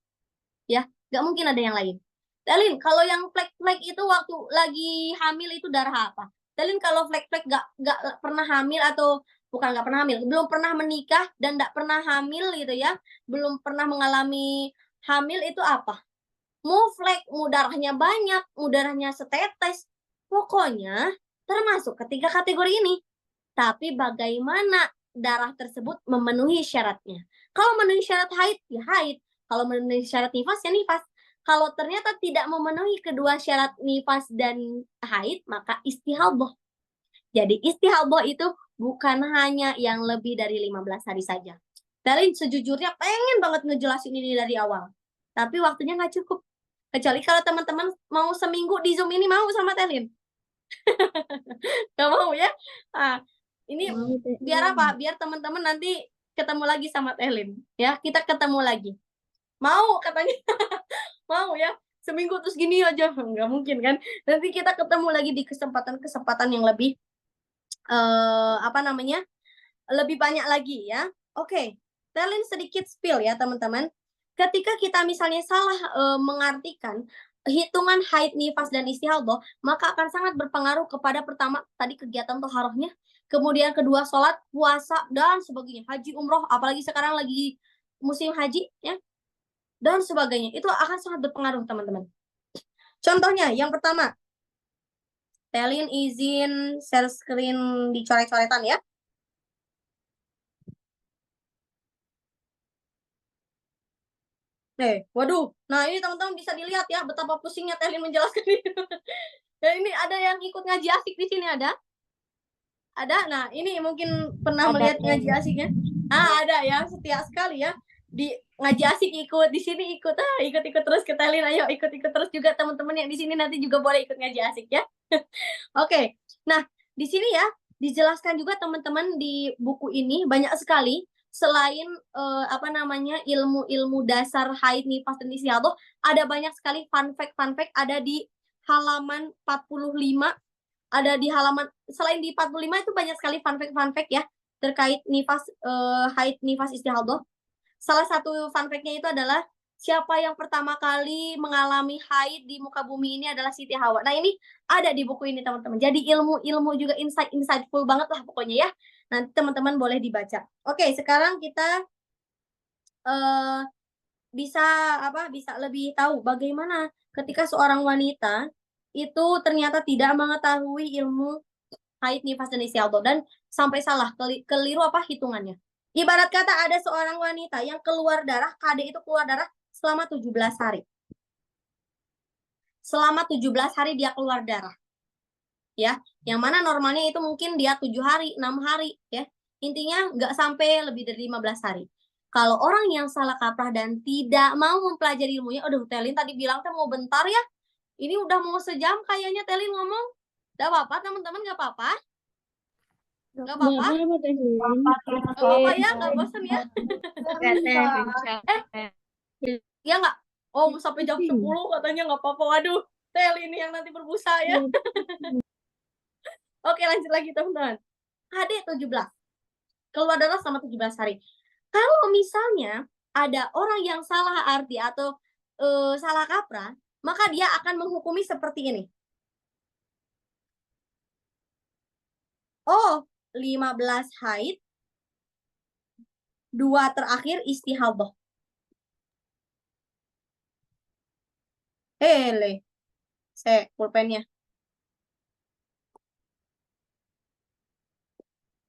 Ya, nggak mungkin ada yang lain. Telin, kalau yang flek-flek itu waktu lagi hamil itu darah apa? Telin, kalau flek-flek nggak pernah hamil atau bukan nggak pernah hamil, belum pernah menikah dan nggak pernah hamil gitu ya, belum pernah mengalami hamil itu apa? Mau flek, mau darahnya banyak, mau darahnya setetes, pokoknya termasuk ketiga kategori ini. Tapi bagaimana darah tersebut memenuhi syaratnya? Kalau memenuhi syarat haid, ya haid. Kalau memenuhi syarat nifas, ya nifas. Kalau ternyata tidak memenuhi kedua syarat nifas dan haid, maka istihadah. Jadi istihadah itu bukan hanya yang lebih dari 15 hari saja. Telin sejujurnya pengen banget ngejelasin ini dari awal. Tapi waktunya nggak cukup. Kecuali kalau teman-teman mau seminggu di Zoom ini, mau sama Telin. Gak mau ya? Ini biar apa? Biar teman-teman nanti ketemu lagi sama Telin. Ya, kita ketemu lagi. Mau katanya. Mau ya? Seminggu terus gini aja. Nggak mungkin kan? Nanti kita ketemu lagi di kesempatan-kesempatan yang lebih lebih banyak lagi ya. Oke. Telin sedikit spill ya teman-teman. Ketika kita misalnya salah mengartikan hitungan haid, nifas, dan istihadah, maka akan sangat berpengaruh kepada pertama tadi kegiatan toharohnya, kemudian kedua sholat, puasa, dan sebagainya, haji, umroh, apalagi sekarang lagi musim haji ya, dan sebagainya. Itu akan sangat berpengaruh teman-teman. Contohnya yang pertama, Telin izin share screen dicoret-coretan ya. Waduh. Nah, ini teman-teman bisa dilihat ya betapa pusingnya Telin menjelaskan ini. Ya, ini ada yang ikut ngaji asik di sini ada? Ada. Nah, ini mungkin pernah melihat ngaji asiknya. Ada ya, setia sekali ya. Di ngaji asik ikut, di sini ikut, ikut-ikut terus ke Telin. Ayo ikut-ikut terus juga teman-teman yang di sini nanti juga boleh ikut ngaji asik ya. Oke. Nah, di sini ya dijelaskan juga teman-teman di buku ini banyak sekali selain apa namanya ilmu-ilmu dasar haid, nifas dan istihadah, ada banyak sekali fun fact ada di halaman 45, ada di halaman selain di 45 itu banyak sekali fun fact ya terkait nifas haid, nifas, istihadah. Salah satu fun fact-nya itu adalah siapa yang pertama kali mengalami haid di muka bumi ini adalah Siti Hawa. Nah, ini ada di buku ini, teman-teman. Jadi ilmu-ilmu juga insightful banget lah pokoknya ya. Nanti teman-teman boleh dibaca. Oke, sekarang kita bisa lebih tahu bagaimana ketika seorang wanita itu ternyata tidak mengetahui ilmu haid, nifas, dan istihadah dan sampai salah, keliru hitungannya. Ibarat kata ada seorang wanita yang keluar darah, KD itu keluar darah selama 17 hari. Selama 17 hari dia keluar darah. Ya, yang mana normalnya itu mungkin dia 7 hari, 6 hari ya. Intinya nggak sampai lebih dari 15 hari. Kalau orang yang salah kaprah dan tidak mau mempelajari ilmunya, aduh Telin tadi bilang mau bentar ya. Ini udah mau sejam kayaknya Telin ngomong. Gak apa-apa teman-teman, gak apa-apa. Gak apa-apa. Gak apa-apa ya, gak bosan ya. Ya nggak? Oh, sampai jam 10 katanya nggak apa-apa. Waduh, Tel ini yang nanti berbusa ya. Oke, lanjut lagi teman-teman. KD 17. Keluar darah selama 17 hari. Kalau misalnya ada orang yang salah arti atau salah kaprah, maka dia akan menghukumi seperti ini. Oh, 15 haid, 2 terakhir istihadah. Saya pulpennya.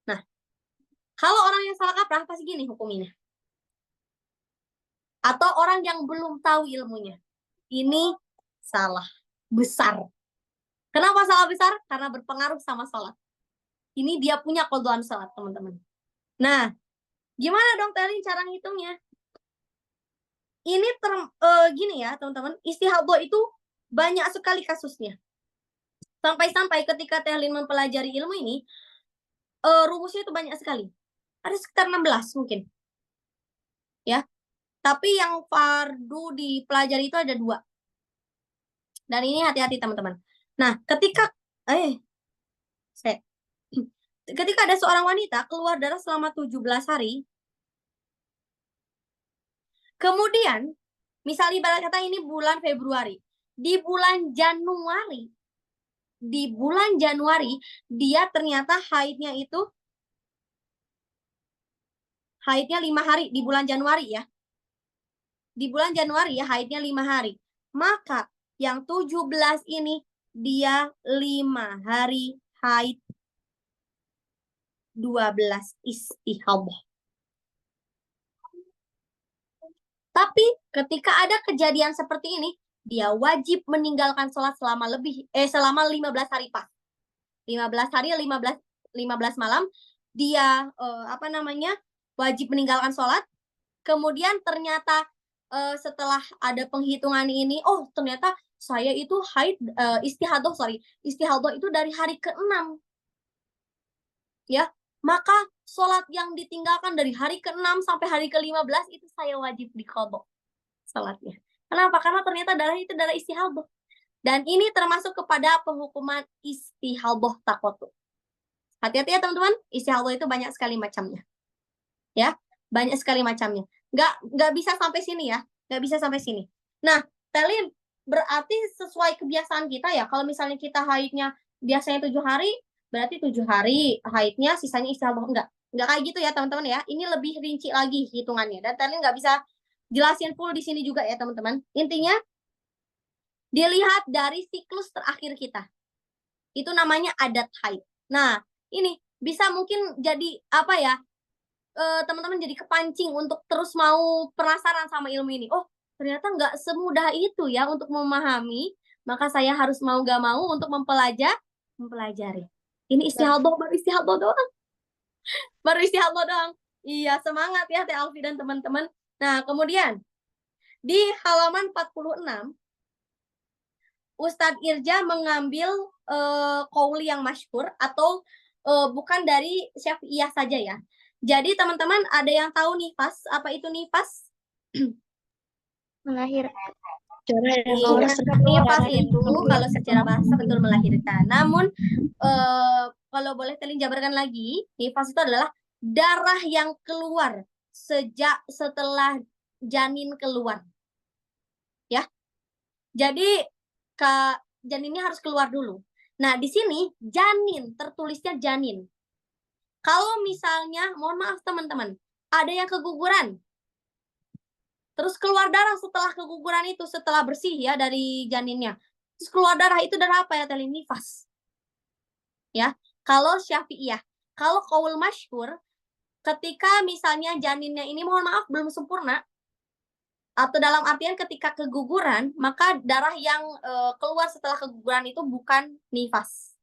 Nah, kalau orang yang salah kaprah pasti gini hukumnya. Atau orang yang belum tahu ilmunya. Ini salah besar. Kenapa salah besar? Karena berpengaruh sama sholat. Ini dia punya qadhaan sholat, teman-teman. Nah, gimana dong Telin cara ngitungnya? Ini gini ya, teman-teman. Istihadah itu banyak sekali kasusnya. Sampai-sampai ketika Telin mempelajari ilmu ini, rumusnya itu banyak sekali. Ada sekitar 16 mungkin. Ya. Tapi yang fardu dipelajari itu ada 2. Dan ini hati-hati teman-teman. Nah, ketika ada seorang wanita keluar darah selama 17 hari, kemudian misalnya ibarat kata ini bulan Februari, di bulan Januari dia ternyata haidnya 5 hari di bulan Januari ya. Di bulan Januari ya haidnya 5 hari. Maka yang 17 ini dia 5 hari haid, 12 istihadah. Tapi ketika ada kejadian seperti ini, dia wajib meninggalkan sholat selama 15 hari pas. 15 hari, 15 malam dia wajib meninggalkan sholat. Kemudian ternyata setelah ada penghitungan ini, oh ternyata saya itu haid istihadah itu dari hari ke-6. Ya, maka sholat yang ditinggalkan dari hari ke-6 sampai hari ke-15 itu saya wajib diqadha sholatnya. Kenapa? Karena ternyata darah itu darah istihadah. Dan ini termasuk kepada penghukuman istihadah taqattу. Hati-hati ya teman-teman, istihadah itu banyak sekali macamnya. Ya, banyak sekali macamnya. Nggak bisa sampai sini ya, nggak bisa sampai sini. Nah, Telin, berarti sesuai kebiasaan kita ya, kalau misalnya kita haidnya biasanya 7 hari, berarti 7 hari haidnya, sisanya istihadah. Nggak kayak gitu ya teman-teman ya. Ini lebih rinci lagi hitungannya. Dan Telin nggak bisa jelasin full di sini juga ya teman-teman. Intinya, dilihat dari siklus terakhir kita. Itu namanya adat haid. Nah, ini bisa mungkin jadi teman-teman jadi kepancing untuk terus mau penasaran sama ilmu ini. Oh, ternyata nggak semudah itu ya untuk memahami. Maka saya harus mau nggak mau untuk mempelajari. Ini istihadah, baru istihadah doang. Iya, semangat ya Teh Alfi dan teman-teman. Nah, kemudian di halaman 46, Ustadz Irja mengambil qauli yang masyhur atau bukan dari Syafi'iyah saja ya. Jadi teman-teman ada yang tahu nifas? Apa itu nifas? Melahirkan. Iya, nifas itu kalau secara bahasa betul melahirkan. Namun kalau boleh Telin jabarkan lagi, nifas itu adalah darah yang keluar setelah janin keluar. Ya. Jadi janinnya harus keluar dulu. Nah, di sini janin, tertulisnya janin. Kalau misalnya, mohon maaf teman-teman, ada yang keguguran, terus keluar darah setelah keguguran itu, setelah bersih ya dari janinnya. Terus keluar darah, itu darah apa ya, Telin? Nifas. Ya, kalau Syafi'iyah. Kalau qaul masyhur, ketika misalnya janinnya ini, mohon maaf, belum sempurna, atau dalam artian ketika keguguran, maka darah yang keluar setelah keguguran itu bukan nifas.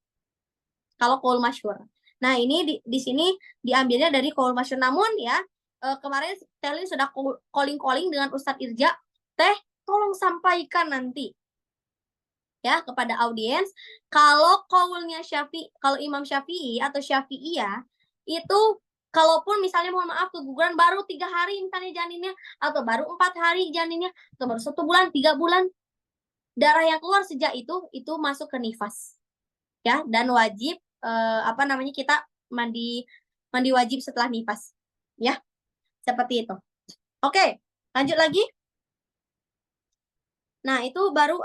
Kalau qaul masyhur. Nah, ini di sini diambilnya dari qaul masyhur. Namun ya, kemarin Telin sudah calling dengan Ustadz Irja, Teh, tolong sampaikan nanti ya kepada audiens kalau qaulnya kalau Imam Syafi'i atau Syafi'iyah itu kalaupun misalnya mohon maaf keguguran baru 3 hari misalnya janinnya, atau baru 4 hari janinnya, atau baru 1 bulan, 3 bulan, darah yang keluar sejak itu masuk ke nifas ya, dan wajib kita mandi wajib setelah nifas ya, seperti itu. Oke, lanjut lagi. Nah, itu baru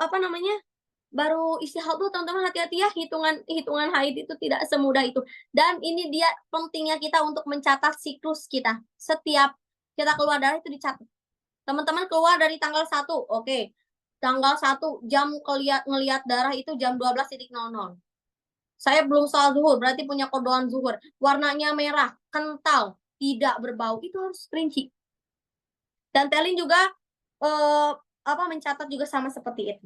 baru istihad tuh teman-teman, hati-hati ya, hitungan haid itu tidak semudah itu. Dan ini dia pentingnya kita untuk mencatat siklus kita. Setiap kita keluar darah itu dicatat. Teman-teman keluar dari tanggal 1, oke. Tanggal 1 jam ngelihat darah itu jam 12.00. Saya belum salat zuhur, berarti punya kodoan zuhur. Warnanya merah, kental, tidak berbau, itu harus rinci. Dan Telin juga mencatat juga sama seperti itu.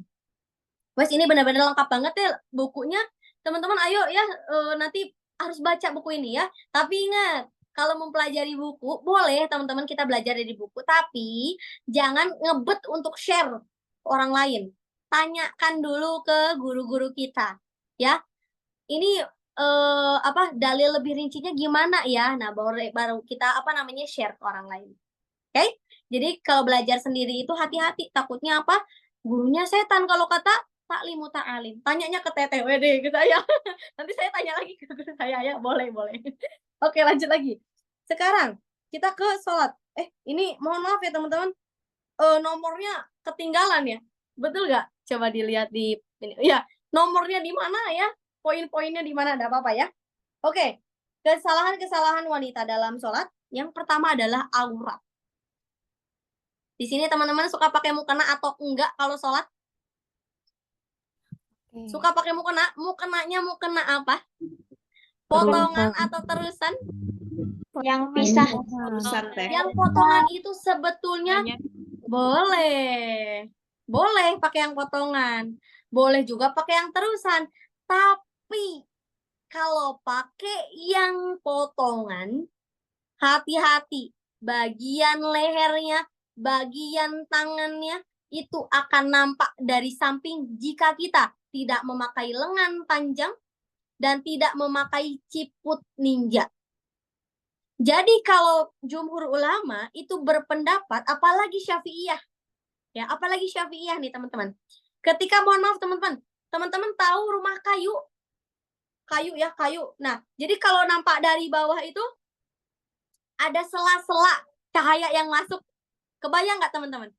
Wes, ini benar-benar lengkap banget ya bukunya. Teman-teman ayo ya, nanti harus baca buku ini ya. Tapi ingat, kalau mempelajari buku, boleh teman-teman kita belajar dari buku, tapi jangan ngebet untuk share orang lain. Tanyakan dulu ke guru-guru kita, ya. Ini dalil lebih rincinya gimana ya? Nah, baru kita share ke orang lain. Oke? Jadi kalau belajar sendiri itu hati-hati, takutnya apa? Gurunya setan kalau kata taklimu ta'alim. Tanyanya ke TTWD ke saya. Nanti saya tanya lagi ke guru saya ya. Boleh. Oke, lanjut lagi. Sekarang kita ke sholat. Ini mohon maaf ya teman-teman. Nomornya ketinggalan ya. Betul nggak? Coba dilihat di ini. Ya, nomornya di mana ya? Poin-poinnya di mana? Ada apa-apa ya? Oke. Kesalahan-kesalahan wanita dalam sholat. Yang pertama adalah aurat. Di sini teman-teman suka pakai mukena atau enggak kalau sholat? Suka pakai mukena? Mukena apa? Potongan atau terusan? Yang pisah. Yang potongan itu sebetulnya boleh. Boleh pakai yang potongan. Boleh juga pakai yang terusan. Tapi kalau pakai yang potongan, hati-hati. Bagian lehernya, bagian tangannya itu akan nampak dari samping jika kita tidak memakai lengan panjang dan tidak memakai ciput ninja. Jadi kalau jumhur ulama itu berpendapat, apalagi Syafi'iyah, ya, apalagi Syafi'iyah nih teman-teman. Ketika mohon maaf teman-teman tahu rumah kayu ya, kayu. Nah, jadi kalau nampak dari bawah itu ada sela-sela cahaya yang masuk. Kebayang nggak teman-teman?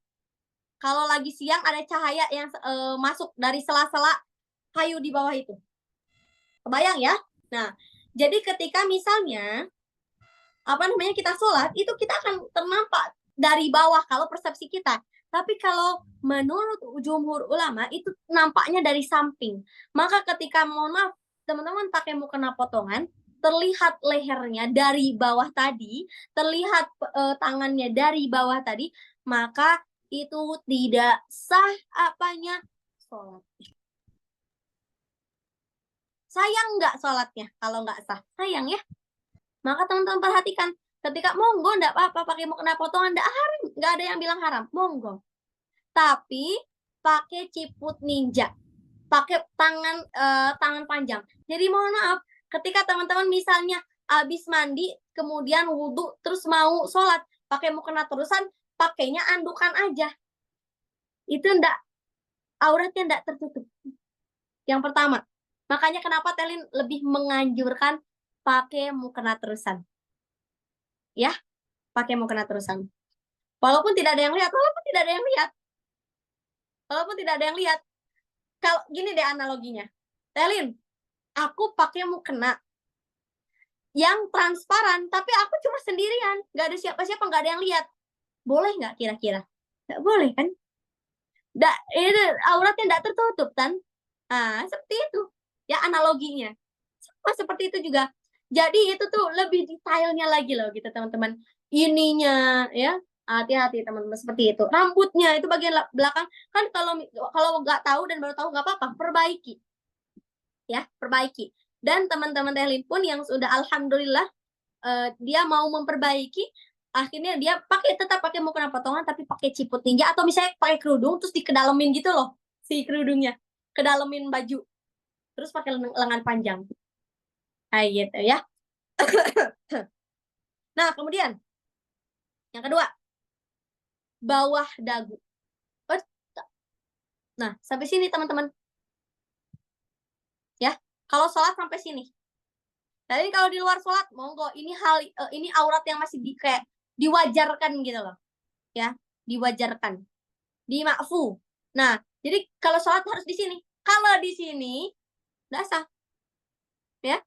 Kalau lagi siang ada cahaya yang masuk dari sela-sela kayu di bawah itu. Kebayang ya? Nah, jadi ketika misalnya kita sholat, itu kita akan ternampak dari bawah kalau persepsi kita. Tapi kalau menurut jumhur ulama itu nampaknya dari samping. Maka ketika mohon maaf teman-teman pakai mukena potongan, terlihat lehernya dari bawah tadi, terlihat tangannya dari bawah tadi, maka itu tidak sah sholat. Sayang nggak sholatnya kalau nggak sah? Sayang ya. Maka teman-teman perhatikan, Ketika monggo nggak apa-apa pakai mukena potongan, nggak ada yang bilang haram, monggo. Tapi pakai ciput ninja, pakai tangan panjang. Jadi mohon maaf, ketika teman-teman misalnya habis mandi, kemudian wudhu, terus mau sholat, pakai mukena terusan, pakainya andukan aja. Itu auratnya ndak tertutup. Yang pertama. Makanya kenapa Telin lebih menganjurkan pakai mukena terusan. Ya, pakai mukena terusan. Walaupun tidak ada yang lihat. Kalau gini deh analoginya. Telin, aku pakai mukena yang transparan, tapi aku cuma sendirian. Nggak ada siapa-siapa, nggak ada yang lihat. Boleh nggak kira-kira? Nggak boleh kan? Itu auratnya nggak tertutup kan? Nah, seperti itu. Ya analoginya. Sama seperti itu juga. Jadi itu tuh lebih detailnya lagi loh gitu teman-teman. Ininya ya, hati-hati teman-teman seperti itu. Rambutnya itu bagian belakang kan kalau nggak tahu dan baru tahu nggak apa-apa, perbaiki. Ya, perbaiki. Dan teman-teman Telin pun yang sudah alhamdulillah dia mau memperbaiki, akhirnya dia tetap pakai mukena potongan tapi pakai ciput ninja atau misalnya pakai kerudung terus dikedalemin gitu loh si kerudungnya, kedalemin baju. Terus pakai lengan panjang. Kayak gitu ya. Nah, kemudian yang kedua, bawah dagu. Nah, sampai sini teman-teman. Ya, kalau sholat sampai sini. Tapi kalau di luar sholat, monggo ini aurat yang masih kayak diwajarkan gitu loh. Ya, diwajarkan. Dimakfu. Nah, jadi kalau sholat harus di sini. Kalau di sini nggak sah. Ya,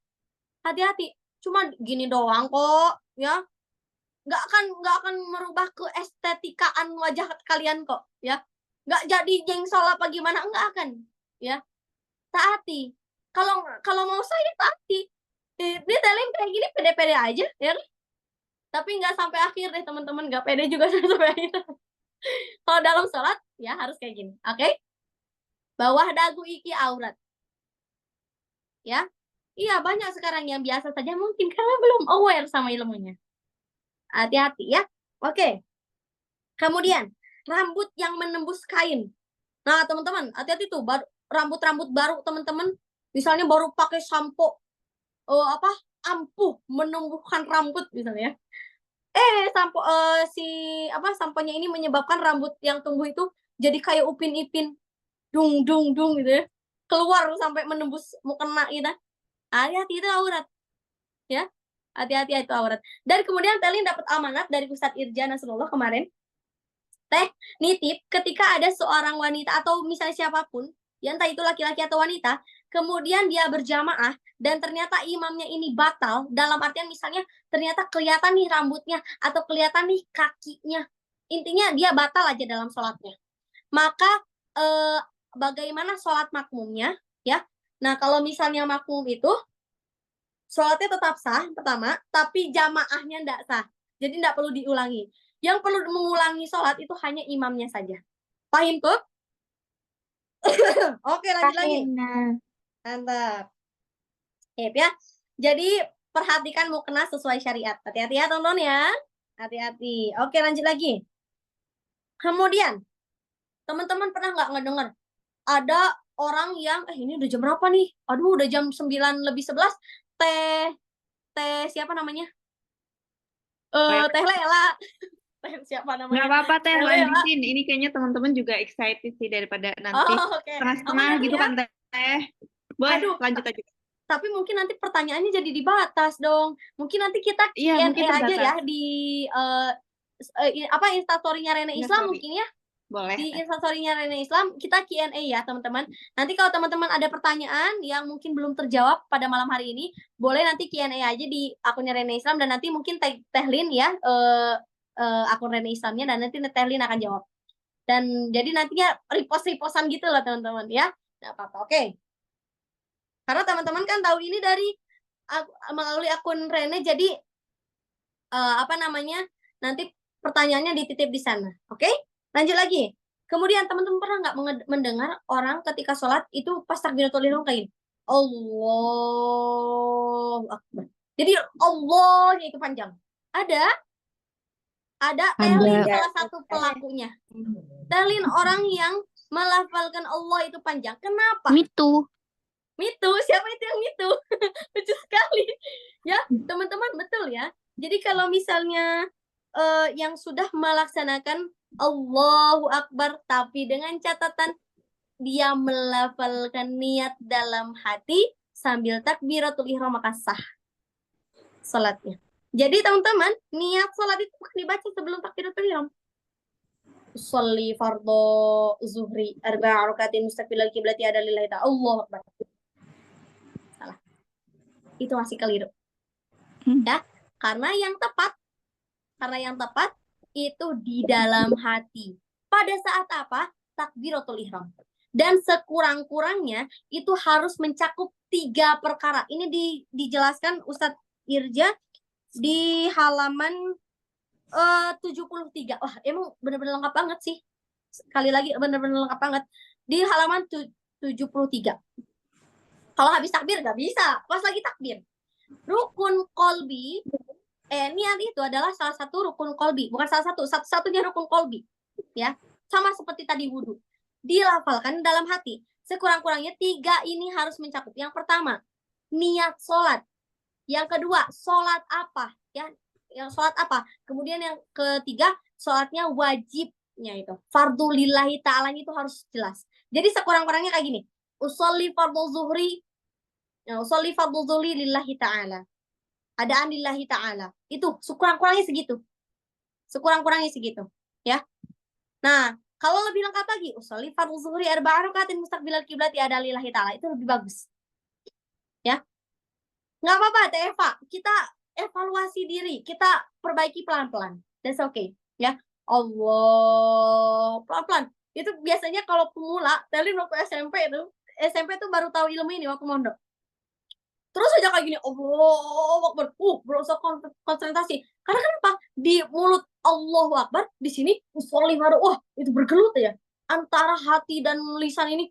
hati-hati. Cuma gini doang kok, ya. Nggak akan merubah keestetikaan wajah kalian kok, ya. Nggak jadi jengsol apa gimana, nggak akan, ya. Taati. Kalau mau saya taati. Dia Telin kayak gini pede-pede aja, ya. Tapi nggak sampai akhir deh teman-teman, nggak pede juga sampai akhir. Kalau dalam sholat, ya harus kayak gini, oke? Bawah dagu iki aurat. Ya, iya banyak sekarang yang biasa saja mungkin karena belum aware sama ilmunya. Hati-hati ya. Oke. Kemudian rambut yang menembus kain. Nah teman-teman hati-hati tuh rambut-rambut baru teman-teman. Misalnya baru pakai sampo ampuh menumbuhkan rambut misalnya. Samponya ini menyebabkan rambut yang tumbuh itu jadi kayak upin-ipin. Dung gitu ya. Keluar sampai menembus mukena gitu. Hati-hati itu aurat. Ya. Hati-hati itu aurat. Dan kemudian Telin dapat amanat dari Ustadz Irja Nasrullah kemarin. Nitip ketika ada seorang wanita atau misalnya siapapun, ya entah itu laki-laki atau wanita, kemudian dia berjamaah dan ternyata imamnya ini batal, dalam artian misalnya ternyata kelihatan nih rambutnya atau kelihatan nih kakinya. Intinya dia batal aja dalam sholatnya. Maka bagaimana sholat makmumnya? Ya. Nah, kalau misalnya makmum itu sholatnya tetap sah pertama, tapi jamaahnya enggak sah. Jadi enggak perlu diulangi. Yang perlu mengulangi sholat itu hanya imamnya saja. Paham tuh? Oke, lanjut lagi. Mantap. Ya. Jadi perhatikan mukena sesuai syariat. Hati-hati ya teman-teman ya. Hati-hati. Oke, lanjut lagi. Kemudian, teman-teman pernah nggak ngedengar ada orang yang ini udah jam berapa nih? Aduh, udah jam 9:11. Teh siapa namanya? Teh Lela. Siapa namanya? Nggak apa-apa Teh, lanjutin. Ini kayaknya teman-teman juga excited sih daripada nanti setengah-setengah gitu kan Teh. Boleh, lanjut aja. Tapi mungkin nanti pertanyaannya jadi dibatas dong. Mungkin nanti kita Q&A aja ya di instastory-nya Rene Islam mungkin ya. Boleh. Di instastory-nya Rene Islam kita Q&A ya teman-teman. Nanti kalau teman-teman ada pertanyaan yang mungkin belum terjawab pada malam hari ini, boleh nanti Q&A aja di akunnya Rene Islam dan nanti mungkin Tehlin ya akun Rene Islamnya dan nanti Tehlin akan jawab. Dan jadi nantinya repost-repostan gitu loh teman-teman ya. Nggak apa-apa. Oke. Karena teman-teman kan tahu ini dari melalui akun Rene, jadi nanti pertanyaannya dititip di sana. Oke? Lanjut lagi. Kemudian teman-teman pernah nggak mendengar orang ketika sholat itu pas takbiratul ihram kayak gini? Allahu Akbar. Jadi Allahnya itu panjang. Ada Telin Ada. salah satu pelakunya. Telin orang yang melafalkan Allah itu panjang. Kenapa? Mitu. Mitu, siapa itu yang mitu? Lucu sekali. Ya, teman-teman, betul ya. Jadi kalau misalnya yang sudah melaksanakan Allahu Akbar, tapi dengan catatan dia melafalkan niat dalam hati sambil takbiratul ihram, maka sah salatnya. Jadi teman-teman, niat salat itu bukan dibaca sebelum takbiratul ihram. Sholli fardhu zuhri arba'a rakaatin mustaqbilal qiblati ada lillahi ta'ala. Allahu Akbar. Salah. Itu masih keliru. Ya, karena yang tepat itu di dalam hati. Pada saat apa? Takbiratul ihram. Dan sekurang-kurangnya itu harus mencakup 3 perkara. Ini dijelaskan Ustadz Irja di halaman 73. Wah, emang benar-benar lengkap banget sih. Sekali lagi benar-benar lengkap banget. Di halaman 73. Kalau habis takbir nggak bisa, pas lagi takbir. Rukun kolbi, niat itu adalah salah satu rukun kolbi, bukan salah satu, satu-satunya rukun kolbi, ya, sama seperti tadi wudhu, dilafalkan dalam hati. Sekurang-kurangnya 3 ini harus mencakup. Yang pertama, niat sholat. Yang kedua, sholat apa, ya, yang sholat apa. Kemudian yang ketiga, sholatnya wajibnya itu, fardu lillahi ta'ala itu harus jelas. Jadi sekurang-kurangnya kayak gini, usolli fardu zuhri, usolli fardu zuhri lillahi ta'ala, adaan lillahi ta'ala. Itu sekurang-kurangnya segitu. Sekurang-kurangnya segitu, ya. Nah, kalau lebih lengkap lagi, usolli fardu zuhri arba'a rakaatin mustaqbilal qiblati ada lillahi ta'ala, itu lebih bagus. Ya. Nggak apa-apa, Teh Eva. Kita evaluasi diri, kita perbaiki pelan-pelan. That's okay, ya. Allah, pelan-pelan. Itu biasanya kalau pemula, Telin waktu SMP itu baru tahu ilmu ini waktu mondok. Terus aja kayak gini, Allahu Akbar, berusaha konsentrasi. Karena kenapa? Di mulut Allahu Akbar, di sini usolli fardu, wah itu bergelut ya. Antara hati dan lisan ini,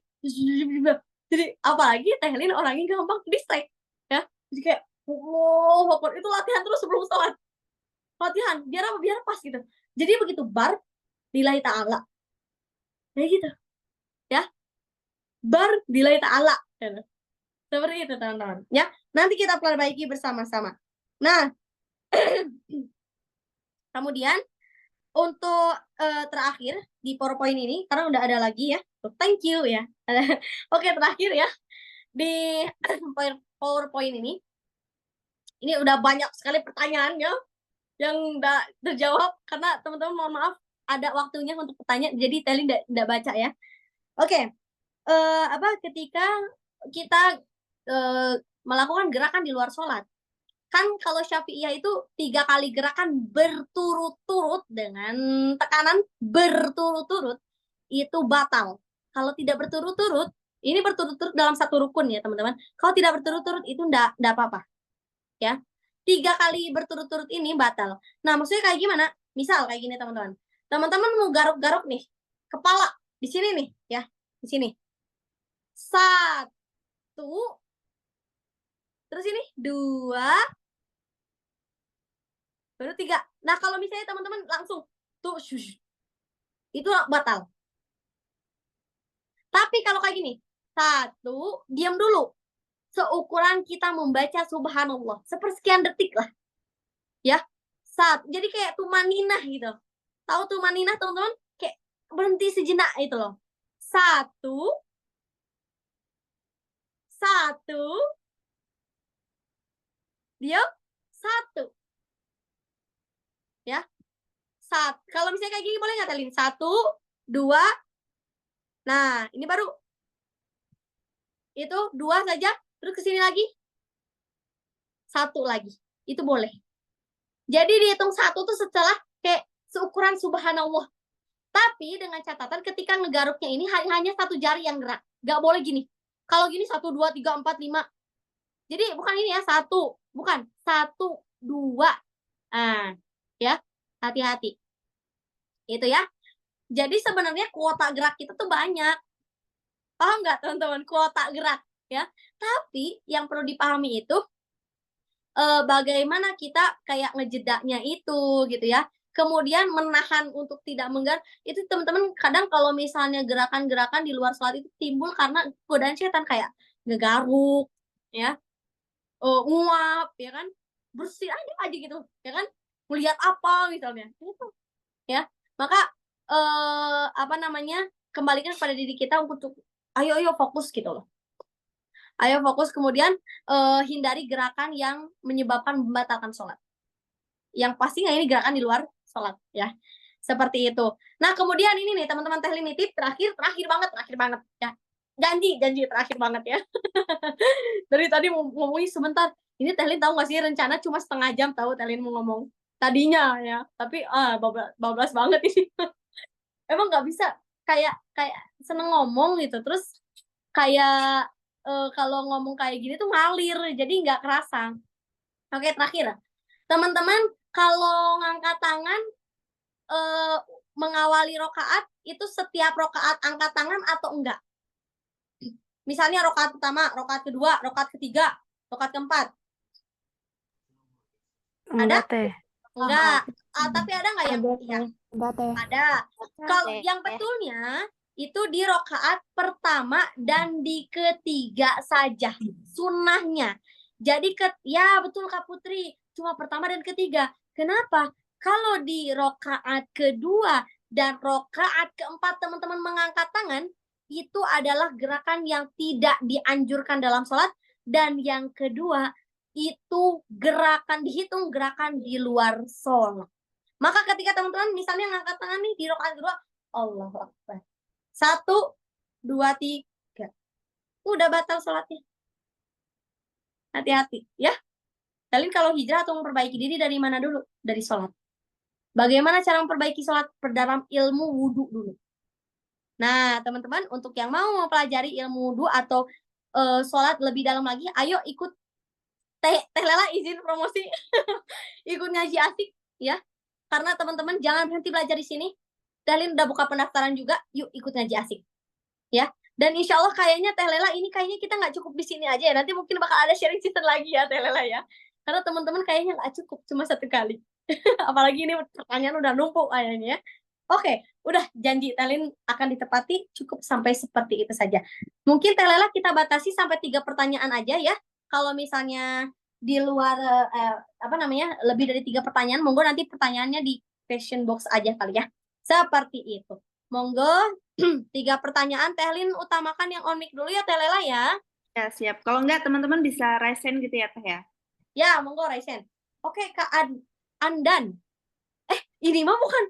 jadi apalagi Telin orangnya gampang distract, ya. Jadi kayak, Allahu Akbar, itu latihan terus sebelum sholat. Latihan, biar apa? Biar pas gitu. Jadi begitu bar, lillahi ta'ala. Kayak gitu. Ya. Bar, lillahi ta'ala. Seperti itu, teman-teman. Ya, nanti kita perbaiki bersama-sama. Nah, kemudian untuk terakhir di PowerPoint ini, karena udah ada lagi ya. Thank you ya. Oke, terakhir ya. Di PowerPoint ini udah banyak sekali pertanyaannya yang udah terjawab, karena teman-teman mohon maaf ada waktunya untuk bertanya, jadi Telin tidak baca ya. Oke. Ketika kita melakukan gerakan di luar sholat, kan kalau Syafi'iyah itu 3 kali gerakan berturut-turut dengan tekanan berturut-turut itu batal. Kalau tidak berturut-turut, ini berturut-turut dalam satu rukun ya teman-teman. Kalau tidak berturut-turut itu enggak apa-apa. Ya. 3 kali berturut-turut ini batal. Nah, maksudnya kayak gimana? Misal kayak gini teman-teman. Teman-teman mau garuk-garuk nih, kepala di sini nih, ya, di sini. 1, terus ini 2, baru 3. Nah, kalau misalnya teman-teman langsung tuh, itu batal. Tapi kalau kayak gini, 1, diam dulu. Seukuran kita membaca subhanallah, sepersekian detik lah. Ya. Jadi kayak tumaninah gitu. Tahu tumaninah teman-teman? Kayak berhenti sejenak itu loh. 1, diam, 1. Ya. Kalau misalnya kayak gini boleh nggak Telin? 1, 2. Nah, ini baru. Itu 2 saja. Terus ke sini lagi. 1 lagi. Itu boleh. Jadi dihitung 1 tuh setelah kayak seukuran subhanallah. Tapi dengan catatan ketika ngegaruknya ini hanya 1 jari yang gerak. Nggak boleh gini. Kalau gini 1, 2, 3, 4, 5. Jadi bukan ini ya, 1. Bukan. 1, 2. Nah, ya. Hati-hati. Itu ya. Jadi sebenarnya kuota gerak kita tuh banyak. Paham nggak teman-teman? Kuota gerak. Ya. Tapi yang perlu dipahami itu bagaimana kita kayak ngejedaknya itu gitu ya. Kemudian menahan untuk tidak menggar, itu teman-teman kadang kalau misalnya gerakan-gerakan di luar sholat itu timbul karena godaan setan kayak ngegaruk, ya, nguap, ya kan, bersih aja gitu, ya kan, melihat apa misalnya, itu, ya. Maka apa namanya, kembalikan pada diri kita untuk ayo fokus gitu loh. Ayo fokus, kemudian hindari gerakan yang menyebabkan membatalkan sholat. Yang pastinya ini gerakan di luar sholat ya. Seperti itu. Nah, kemudian ini nih teman-teman Tehlin nitip terakhir banget ya. Janji terakhir banget ya. Dari tadi ngomongin sebentar. Ini Tehlin tahu nggak sih rencana cuma setengah jam tahu Tehlin mau ngomong. Tadinya ya, tapi bablas banget ini. Emang nggak bisa kayak seneng ngomong gitu. Terus kayak kalau ngomong kayak gini tuh ngalir, jadi nggak kerasa. Oke, terakhir. Teman-teman, kalau ngangkat tangan mengawali rokaat itu setiap rokaat angkat tangan atau enggak? Misalnya rokaat pertama, rokaat kedua, rokaat ketiga, rokaat keempat. Ada? Teh. Enggak. Tapi ada nggak yang Ada, Enggak, Teh. ada. Kalau yang betulnya itu di rokaat pertama dan di ketiga saja sunnahnya. Jadi ya betul Kak Putri, cuma pertama dan ketiga. Kenapa? Kalau di rokaat kedua dan rokaat keempat teman-teman mengangkat tangan, itu adalah gerakan yang tidak dianjurkan dalam sholat. Dan yang kedua, itu dihitung gerakan di luar sholat. Maka ketika teman-teman misalnya ngangkat tangan nih di rokaat kedua, Allahu Akbar. 1, 2, 3. Udah batal sholatnya. Hati-hati ya. Kalian kalau hijrah atau memperbaiki diri dari mana dulu? Dari sholat. Bagaimana cara memperbaiki sholat? Perdalam ilmu wudhu dulu. Nah, teman-teman, untuk yang mau mempelajari ilmu wudhu atau sholat lebih dalam lagi, ayo ikut Teh Lela izin promosi. Ikut ngaji asik ya. Karena teman-teman jangan berhenti belajar di sini. Kalian udah buka pendaftaran juga, yuk ikut ngaji asik. Ya. Dan insya Allah kayaknya Teh Lela ini kayaknya kita nggak cukup di sini aja ya. Nanti mungkin bakal ada sharing season lagi ya Teh Lela ya. Karena teman-teman kayaknya nggak cukup cuma 1 kali. Apalagi ini pertanyaan udah numpuk kayaknya ya. Oke, udah janji Telin akan ditepati, cukup sampai seperti itu saja. Mungkin Teh Lela kita batasi sampai 3 pertanyaan aja ya. Kalau misalnya di luar lebih dari 3 pertanyaan, monggo nanti pertanyaannya di question box aja kali ya. Seperti itu. Monggo 3 pertanyaan Tehlin utamakan yang on mic dulu ya Teh Lela ya. Ya, siap. Kalau enggak teman-teman bisa raise hand gitu ya Teh ya. Ya, monggo raise hand. Oke, Kak Andan. Ini mah bukan.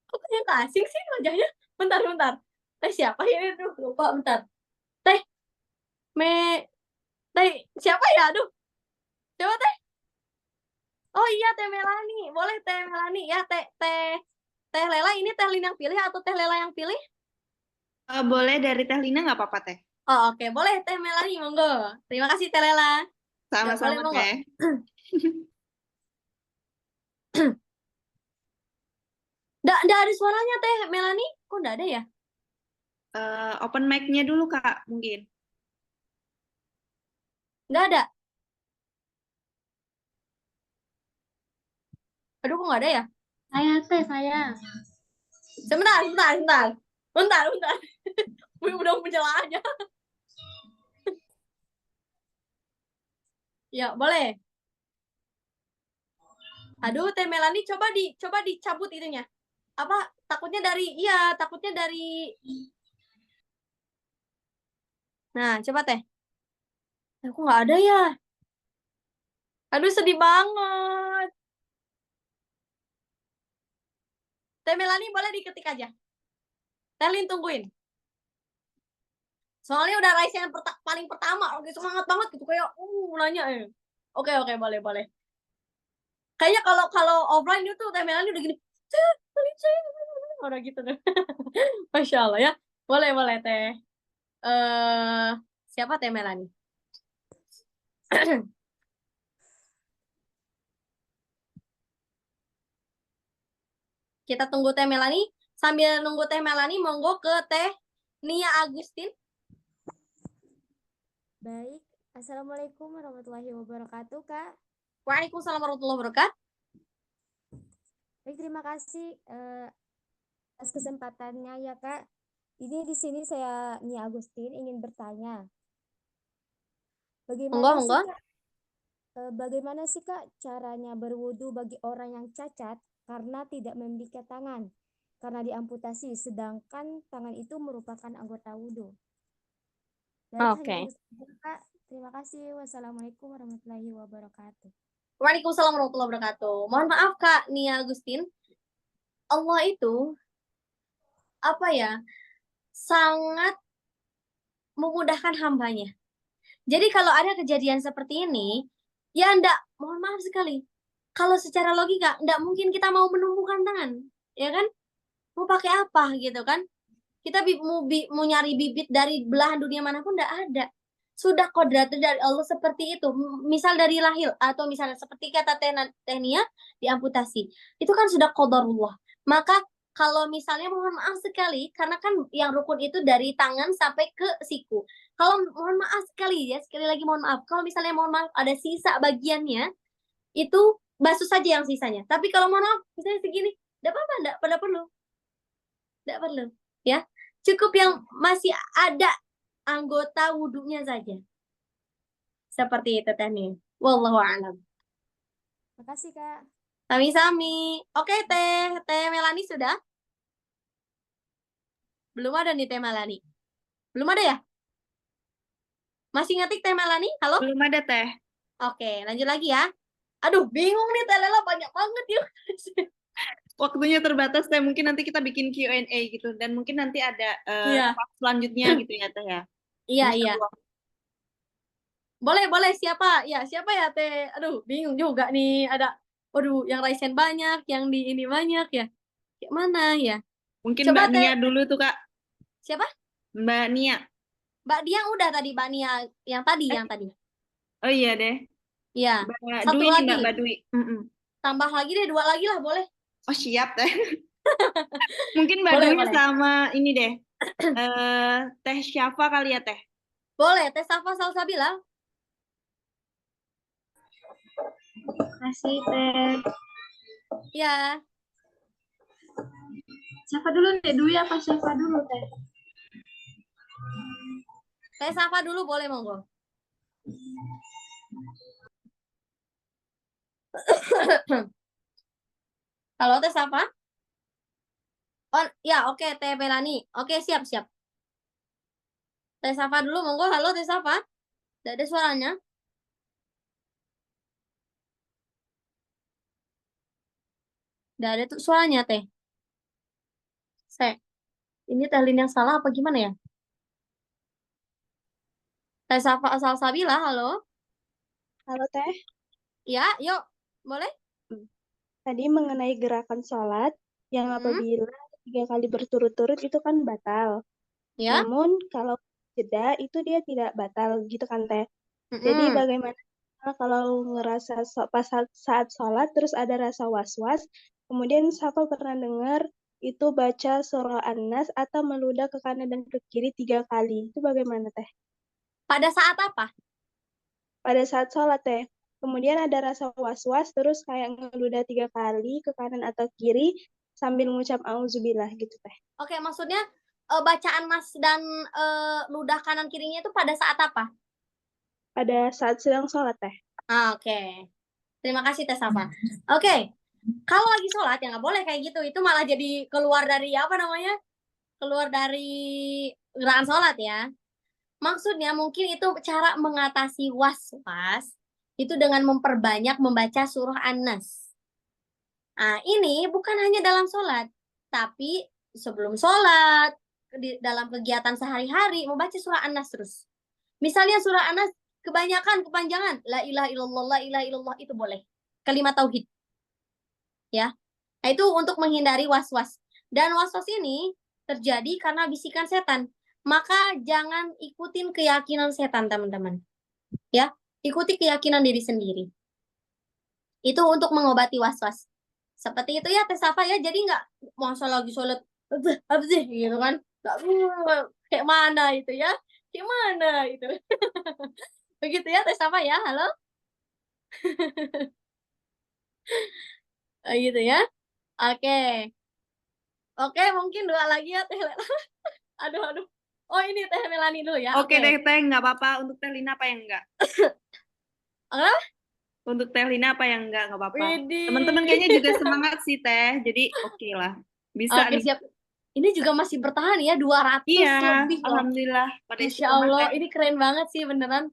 Kok yang asing sih wajahnya? Bentar. Teh siapa ya? Aduh, lupa bentar. Teh siapa ya? Aduh. Coba Teh. Oh iya, Teh Melani. Boleh Teh Melani ya, Teh Lela ini Tehlin yang pilih atau Teh Lela yang pilih? Boleh dari Teh Lina nggak apa-apa Teh. Oh, oke. Boleh Teh Melani, monggo. Terima kasih Teh Lela. Sama-sama Teh. Nggak ada suaranya Teh Melani. Kok nggak ada ya? Open mic-nya dulu Kak, mungkin. Nggak ada. Aduh, kok nggak ada ya? Saya. Sebentar. Udah menyela aja. Ya, boleh. Aduh, Teh Melani coba dicabut itunya. Apa? Takutnya dari Nah, coba Teh. Aku nggak ada ya. Aduh, sedih banget. Teh Melani boleh diketik aja. Tehlin tungguin. Soalnya udah raise yang paling pertama, oke semangat banget gitu kayak nanya. Oke, boleh. Kayaknya kalau offline itu Teh Melani udah gini. Udah gitu deh. Masya Allah ya. Boleh Teh. Siapa Teh Melani? Kita tunggu Teh Melani. Sambil nunggu Teh Melani, monggo ke Teh Nia Agustin. Baik. Assalamualaikum warahmatullahi wabarakatuh, Kak. Waalaikumsalam warahmatullahi wabarakatuh. Baik, terima kasih atas kesempatannya ya Kak. Ini di sini saya Nia Agustin ingin bertanya. Monggo. Bagaimana sih Kak caranya berwudu bagi orang yang cacat karena tidak memiliki tangan, karena diamputasi, sedangkan tangan itu merupakan anggota wudu? Baik, Oke. hanya itu saja, Kak. Terima kasih. Wassalamualaikum warahmatullahi wabarakatuh. Waalaikumsalam warahmatullahi wabarakatuh. Mohon maaf Kak Nia Agustin. Allah itu apa ya? Sangat memudahkan hambanya. Jadi kalau ada kejadian seperti ini, ya mohon maaf sekali. Kalau secara logika, ndak mungkin kita mau menumbuhkan tangan, ya kan? Mau pakai apa gitu kan? Kita mau nyari bibit dari belahan dunia manapun ndak ada. Sudah kodrat dari Allah seperti itu. Misal dari lahir atau misalnya seperti kata Tehnia diamputasi. Itu kan sudah qadarullah. Maka kalau misalnya mohon maaf sekali, karena kan yang rukun itu dari tangan sampai ke siku. Kalau mohon maaf sekali ya, sekali lagi mohon maaf. Kalau misalnya mohon maaf ada sisa bagiannya, itu basuh saja yang sisanya. Tapi kalau mohon maaf, misalnya segini, tidak apa-apa, tidak perlu. Tidak perlu. Ya, cukup yang masih ada anggota wudhunya saja. Seperti itu Tehni. Wallahu a'lam. Makasih Kak. Sami-sami. Oke, Teh Melani sudah? Belum ada nih Teh Melani. Belum ada ya? Masih ngetik Teh Melani? Halo? Belum ada Teh. Oke, lanjut lagi ya. Aduh, bingung nih Teh Lela, banyak banget yuk. Waktunya terbatas Teh, mungkin nanti kita bikin Q&A gitu, dan mungkin nanti ada Iya. part selanjutnya gitu ya Teh ya. Iya, Insya iya. Allah. Boleh siapa? Ya, siapa ya Teh? Aduh, bingung juga nih. Waduh, yang Raisen banyak, yang di ini banyak ya. Kayak mana ya? Mungkin Coba Mbak Nia dulu tuh Kak. Siapa? Mbak Nia. Mbak Dia udah tadi, Mbak Nia yang tadi. Oh iya deh. Iya. Mbak Satu Dwi nih lagi. Mbak Dwi. Tambah lagi deh, 2 lagi lah, boleh. Oh siap Teh. Mungkin Mbak Boleh, Dwi boleh. sama ini deh. Teh Syafa kali ya Teh. Boleh, Teh Safa Salsabila. Kasih Teh. Ya. Siapa dulu Teh? Dwi apa siapa dulu Teh? Teh Safa dulu boleh, monggo. Halo, Teh Safa? Oh, ya, oke, Teh Melani. Oke, siap. Teh Safa dulu, monggo. Halo, Teh Safa. Tidak ada suaranya. Tidak ada tuh suaranya, Teh. Ini Teh Lin yang salah apa gimana ya? Teh Safa Salsabila, halo. Halo Teh, Ya, yuk. Boleh? tadi mengenai gerakan sholat yang apabila 3 kali berturut-turut itu kan batal. Ya. Namun kalau jeda itu dia tidak batal gitu kan Teh. Jadi bagaimana kalau ngerasa pas saat sholat terus ada rasa was-was, kemudian Safa pernah dengar itu baca surah An-Nas atau meludah ke kanan dan ke kiri 3 kali. Itu bagaimana Teh? Pada saat apa? Pada saat sholat Teh. Kemudian ada rasa was-was, terus kayak ngeludah 3 kali ke kanan atau kiri sambil mengucap auzubillah gitu Teh. Oke, maksudnya bacaan Mas dan ludah kanan kirinya itu pada saat apa? Pada saat sedang sholat Teh. Oke. Terima kasih Teh Safa. Oke. Kalau lagi sholat ya nggak boleh kayak gitu. Itu malah jadi keluar dari apa namanya? Keluar dari gerakan sholat ya. Maksudnya mungkin itu cara mengatasi was-was itu dengan memperbanyak membaca surah An-Nas. Nah, ini bukan hanya dalam sholat, tapi sebelum sholat, dalam kegiatan sehari-hari, membaca surah An-Nas terus. Misalnya surah An-Nas kepanjangan, la ilaha illallah, itu boleh. Kalimat tauhid. Ya. Nah, itu untuk menghindari was-was. Dan was-was ini terjadi karena bisikan setan. Maka jangan ikutin keyakinan setan, teman-teman. Ya, ikuti keyakinan diri sendiri. Itu untuk mengobati was-was. Seperti itu ya, Teh Safa ya. Jadi nggak masa lagi sholat, apa sih gitu kan? Kayak mana itu ya? Kayak mana itu? Begitu ya, Teh Safa ya. Halo? Gitu ya. Oke. Oke, mungkin doa lagi ya Teh Lela. Aduh. Oh, ini Teh Melani dulu ya. Oke deh Teh, nggak apa-apa. Untuk Teh Lina apa yang enggak? Apa? Untuk Teh Lina apa yang enggak apa-apa. Teman-teman Widih. kayaknya juga semangat sih Teh. Jadi oke lah. Bisa Oke, nih. siap. Ini juga masih bertahan ya, 200 Iya, lebih loh. alhamdulillah. Pada Masya istiqomah Allah, Teh. ini keren banget sih beneran.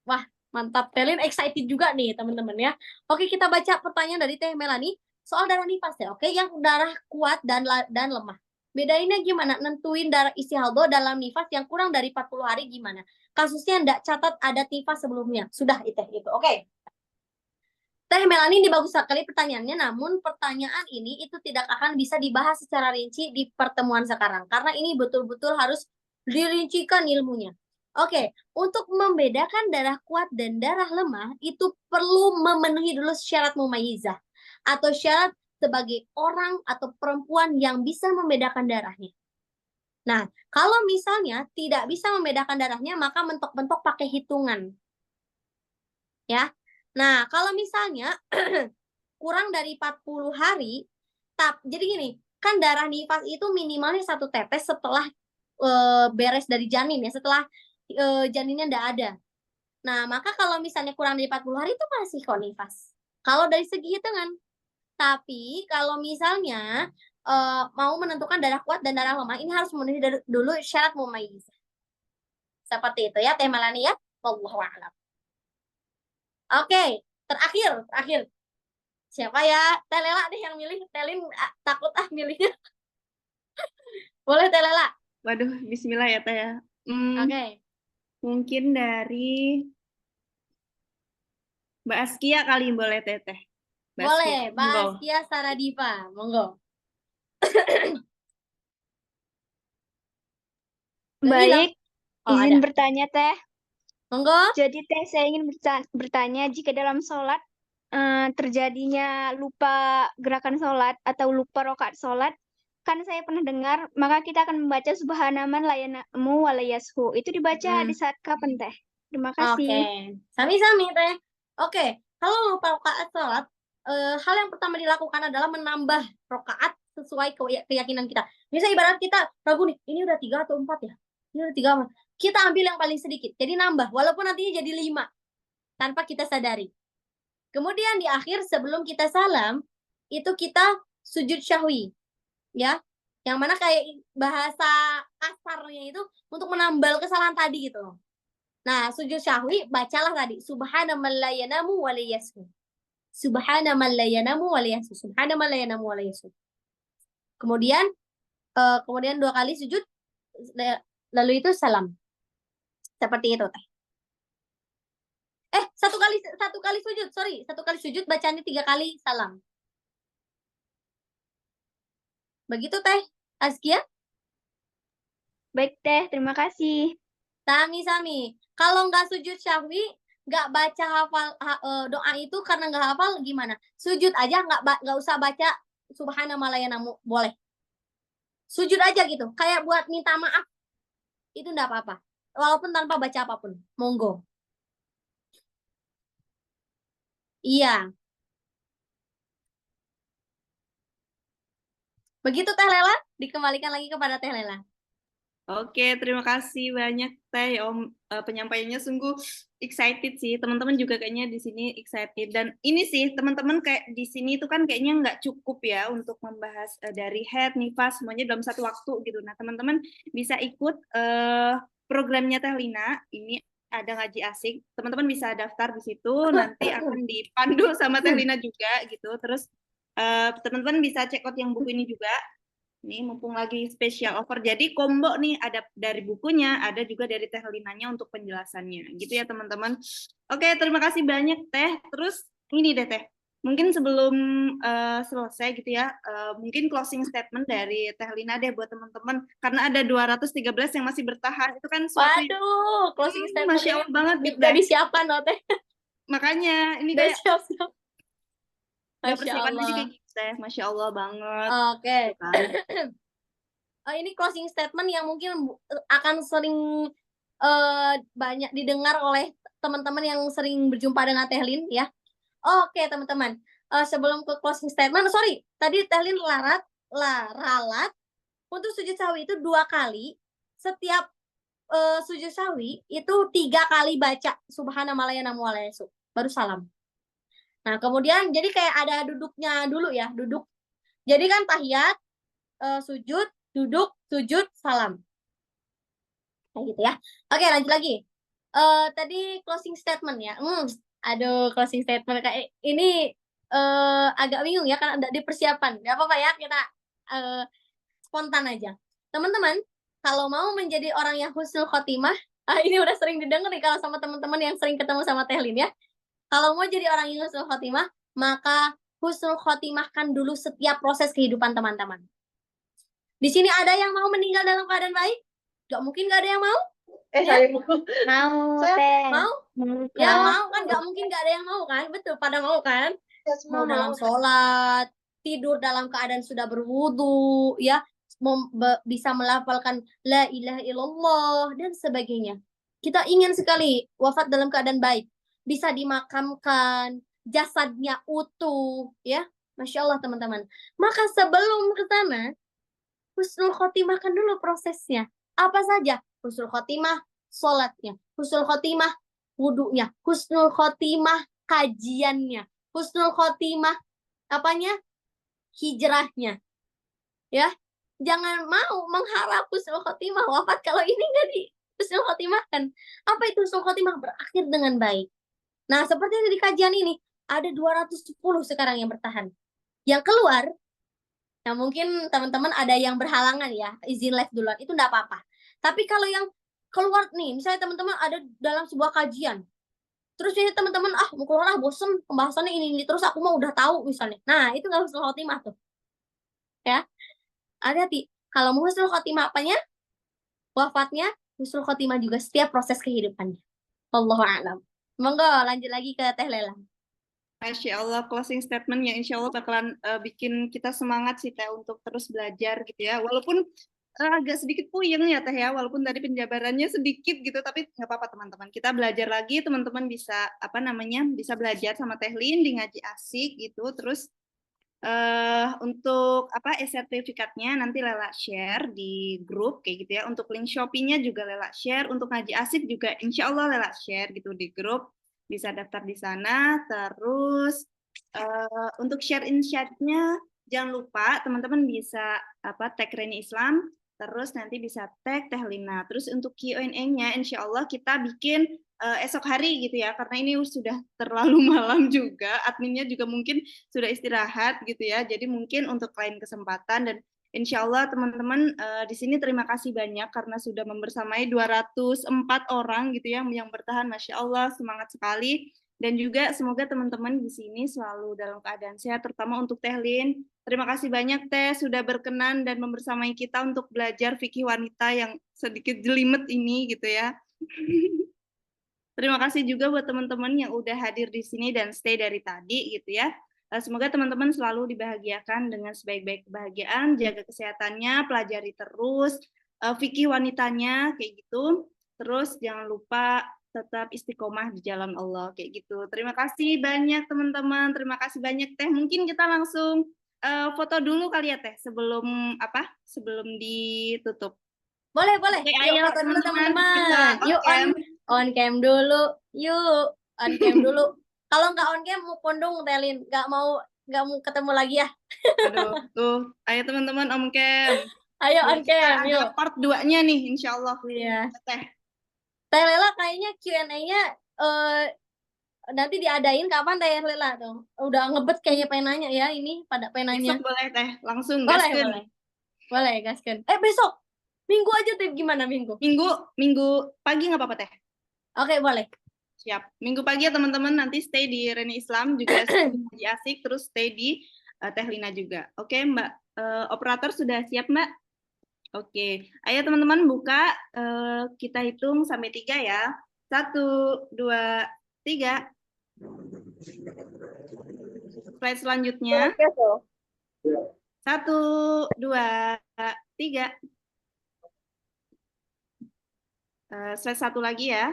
Wah, mantap. Telin excited juga nih teman-teman ya. Oke, kita baca pertanyaan dari Teh Melani soal darah nifas ya. Oke, yang darah kuat dan lemah. Bedainnya gimana? Nentuin darah istihadah dalam nifas yang kurang dari 40 hari gimana? Kasusnya ndak catat ada nifas sebelumnya. Sudah itu. Oke. Teh Melani, ini bagus sekali pertanyaannya, namun pertanyaan ini itu tidak akan bisa dibahas secara rinci di pertemuan sekarang, karena ini betul-betul harus dirincikan ilmunya. Oke, untuk membedakan darah kuat dan darah lemah, itu perlu memenuhi dulu syarat mumayyizah, atau syarat sebagai orang atau perempuan yang bisa membedakan darahnya. Nah, kalau misalnya tidak bisa membedakan darahnya, maka mentok-mentok pakai hitungan. Ya, nah, kalau misalnya kurang dari 40 hari, jadi gini, kan darah nifas itu minimalnya 1 tetes setelah beres dari janin ya, setelah janinnya nggak ada. Nah, maka kalau misalnya kurang dari 40 hari itu masih kok nifas. Kalau dari segi hitungan. Tapi kalau misalnya mau menentukan darah kuat dan darah lemah, ini harus memenuhi dulu syarat mumayyiz. Seperti itu ya, Teh Melani ya. Wallahu a'lam. Oke, terakhir. Siapa ya? Teh Lela deh yang milih. Telin takut milihnya. Boleh Teh Lela. Waduh, bismillah ya Teh ya. Oke. Mungkin dari Mbak Askia kali boleh Teh. Mbak Boleh, Askia, Mbak monggo. Askia Saradipa. Monggo. Baik, Oh, izin ada. bertanya Teh. Monggo. Jadi Teh, saya ingin bertanya jika dalam sholat terjadinya lupa gerakan sholat atau lupa rokaat sholat, kan saya pernah dengar, maka kita akan membaca subhanaman layanamu walayashu. Itu dibaca di saat kapan Teh? Terima kasih. Oke, sami-sami Teh. Oke, kalau lupa rokaat sholat, hal yang pertama dilakukan adalah menambah rokaat sesuai keyakinan kita. Misalnya ibarat kita ragu nih, ini udah 3 atau 4 ya? Ini udah 3 apa? Kita ambil yang paling sedikit, jadi nambah, walaupun nantinya jadi 5, tanpa kita sadari. Kemudian di akhir sebelum kita salam, itu kita sujud syahwi. Ya, yang mana kayak bahasa kasarnya itu untuk menambal kesalahan tadi gitu. Nah, sujud syahwi bacalah tadi subhanaman la yanamu wa la yashu. Subhanaman la yanamu wa la yashu. Subhanaman la yanamu wa la yashu. Kemudian 2 kali sujud, lalu itu salam. Seperti itu Teh. 1 kali sujud, sorry. 1 kali sujud bacanya 3 kali salam. Begitu Teh Askia? Baik Teh, terima kasih. Sami-sami. Kalau nggak sujud syahwi, nggak baca doa itu karena nggak hafal gimana? Sujud aja, nggak usah baca subhanallah, boleh. Sujud aja gitu, kayak buat minta maaf. Itu nggak apa-apa. Walaupun tanpa baca apapun. Monggo. Iya. Begitu Teh Lela, dikembalikan lagi kepada Teh Lela. Oke, terima kasih banyak Teh Om. Penyampaiannya sungguh excited sih. Teman-teman juga kayaknya di sini excited. Dan ini sih teman-teman kayak di sini itu kan kayaknya nggak cukup ya untuk membahas dari head, nifas semuanya dalam satu waktu gitu. Nah teman-teman bisa ikut programnya Teh Lina. Ini ada ngaji asik. Teman-teman bisa daftar di situ. Nanti akan dipandu sama Teh Lina juga gitu. Terus teman-teman bisa check out yang buku ini juga. Ini mumpung lagi special offer, jadi combo nih, ada dari bukunya, ada juga dari Teh Linanya untuk penjelasannya, gitu ya teman-teman. Oke, terima kasih banyak Teh. Terus ini deh Teh, mungkin sebelum selesai gitu ya, mungkin closing statement dari Teh Lina deh buat teman-teman, karena ada 213 yang masih bertahan, itu kan suatu Waduh, closing statement Masya Allah banget gitu udah Teh. disiapkan loh Teh. Makanya ini Udah kayak siap-siap. udah Masya persiapan aja Allah. kayak gitu Teh, Masya Allah banget. Oke. Gitu kan. Ini closing statement yang mungkin akan sering banyak didengar oleh teman-teman yang sering berjumpa dengan Tehlin ya. Oke, teman-teman. Sebelum ke closing statement, sorry, tadi Tehlin ralat untuk sujud sahwi itu 2 kali. Setiap sujud sahwi itu 3 kali baca subhana malayana mualayasu, baru salam. Nah, kemudian jadi kayak ada duduknya dulu ya, duduk. Jadi kan tahiyat, sujud, duduk, sujud, salam. Kayak gitu ya. Oke, lanjut lagi. Tadi closing statement ya. Aduh, closing statement kayak ini agak bingung ya karena ada di persiapan. Gak apa-apa ya, kita spontan aja. Teman-teman, kalau mau menjadi orang yang husnul khotimah, ini udah sering didengar nih kalau sama teman-teman yang sering ketemu sama Tehlin ya. Kalau mau jadi orang yang husnul khotimah, maka husnul khotimahkan dulu setiap proses kehidupan teman-teman. Di sini ada yang mau meninggal dalam keadaan baik? Gak mungkin gak ada yang mau. Saya Mau, Saya Teh. Mau? Mau, Ya Kak. mau kan, gak mungkin gak ada yang mau kan? Betul, pada mau kan? Mau semua dalam sholat, tidur dalam keadaan sudah berwudu, ya, bisa melafalkan la ilaha illallah dan sebagainya. Kita ingin sekali wafat dalam keadaan baik, bisa dimakamkan, jasadnya utuh, ya, Masya Allah teman-teman. Maka sebelum ke sana, husnul khotimahkan dulu prosesnya. Apa saja? Husnul khotimah sholatnya, husnul khotimah wudunya, husnul khotimah kajiannya, husnul khotimah apanya? Hijrahnya. Ya. Jangan mau mengharap husnul khotimah wafat kalau ini nggak di husnul khotimah kan. Apa itu husnul khotimah? Berakhir dengan baik. Nah, seperti yang di kajian ini, ada 210 sekarang yang bertahan. Yang keluar, nah mungkin teman-teman ada yang berhalangan ya, izin live duluan, itu enggak apa-apa. Tapi kalau yang keluar nih, misalnya teman-teman ada dalam sebuah kajian, terus ini teman-teman, mau keluar bosen, pembahasannya ini, terus aku mau udah tahu misalnya. Nah, itu nggak husnul khotimah tuh. Ya, hati-hati. Kalau mau husnul khotimah apanya? Wafatnya, husnul khotimah juga setiap proses kehidupannya. Wallahu a'lam. Monggo lanjut lagi ke Teh Lela. Masya Allah, closing statement yang insya Allah bakalan bikin kita semangat sih Teh untuk terus belajar gitu ya. Walaupun agak sedikit puyeng ya Teh ya, walaupun tadi penjabarannya sedikit gitu, tapi nggak apa-apa teman-teman. Kita belajar lagi, teman-teman bisa bisa belajar sama Teh Lin di ngaji asik gitu. Terus untuk sertifikatnya nanti Lela share di grup kayak gitu ya. Untuk link Shopee-nya juga Lela share. Untuk ngaji asik juga insya Allah Lela share gitu di grup. Bisa daftar di sana. Terus untuk share insight-nya jangan lupa teman-teman bisa tag Reni Islam. Terus nanti bisa tag Teh Lina. Terus untuk Q&A-nya insya Allah kita bikin esok hari gitu ya, karena ini sudah terlalu malam juga, adminnya juga mungkin sudah istirahat gitu ya, jadi mungkin untuk lain kesempatan. Dan insya Allah teman-teman di sini terima kasih banyak karena sudah membersamai 204 orang gitu ya yang bertahan, Masya Allah, semangat sekali. Dan juga semoga teman-teman di sini selalu dalam keadaan sehat, terutama untuk Teh Lin. Terima kasih banyak Teh sudah berkenan dan membersamai kita untuk belajar fikih wanita yang sedikit jelimet ini gitu ya. Terima kasih juga buat teman-teman yang udah hadir di sini dan stay dari tadi gitu ya. Semoga teman-teman selalu dibahagiakan dengan sebaik-baik kebahagiaan, jaga kesehatannya, pelajari terus fikih wanitanya kayak gitu. Terus jangan lupa tetap istiqomah di jalan Allah kayak gitu. Terima kasih banyak teman-teman, terima kasih banyak Teh. Mungkin kita langsung foto dulu kali ya Teh sebelum sebelum ditutup. Boleh. Oke, Yuk ayo foto dulu teman-teman, teman-teman. kita Yuk on cam dulu. Yuk on cam dulu. Kalau nggak on cam mau pondong Telin, nggak mau ketemu lagi ya. Aduh, tuh, ayo teman-teman Om Kem. Ayo Biar on kita cam, ada yuk. part 2-nya nih, insya Allah. Iya. Teh. Teh Lela kayaknya Q&A-nya nanti diadain kapan Teh Lela tuh? Udah ngebet kayaknya pengen nanya ya, ini pada pengen nanya. Besok boleh Teh, langsung Boleh. Boleh, gaskan. Besok. Minggu aja Teh, gimana minggu? Minggu pagi nggak apa-apa Teh? Oke, boleh. Siap. Minggu pagi ya teman-teman, nanti stay di Reni Islam, juga stay asik, terus stay di Teh Lina juga. Oke Mbak, operator sudah siap Mbak? Oke, ayo teman-teman buka, kita hitung sampai 3 ya. 1, 2, 3. Slide selanjutnya. 1, 2, 3. Slide 1 lagi ya.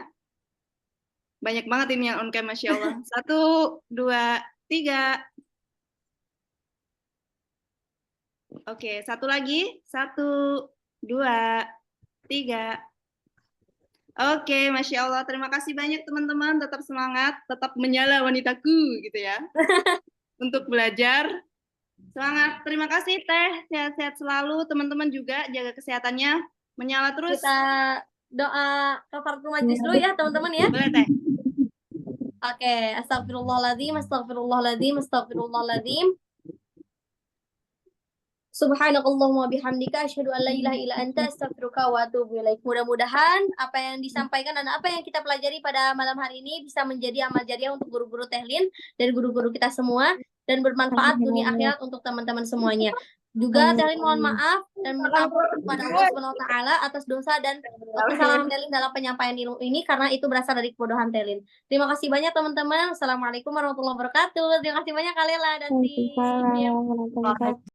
Banyak banget ini yang on cam, Masya Allah. 1, 2, 3. Oke, satu lagi. 1, 2, 3. Oke, Masya Allah. Terima kasih banyak teman-teman. Tetap semangat, tetap menyala wanitaku gitu ya. Untuk belajar. Semangat. Terima kasih Teh. Sehat-sehat selalu. Teman-teman juga jaga kesehatannya. Menyala terus. Kita doa kafaratul majlis dulu ya teman-teman ya. Boleh Teh. Oke, astagfirullahaladzim, astagfirullahaladzim, astagfirullahaladzim. Subhanakallahumma bihamdika asyhadu an la ilaha illa anta astaghfiruka wa atubu ilaik. Mudah-mudahan apa yang disampaikan dan apa yang kita pelajari pada malam hari ini bisa menjadi amal jariah untuk guru-guru Tehlin dan guru-guru kita semua dan bermanfaat dunia akhirat untuk teman-teman semuanya. Juga Tehlin mohon maaf dan minta ampun kepada Allah Subhanahu wa taala atas dosa dan kesalahan Tehlin dalam penyampaian ilmu ini karena itu berasal dari kebodohan Tehlin. Terima kasih banyak teman-teman. Assalamualaikum warahmatullahi wabarakatuh. Terima kasih banyak Kalela dan tim.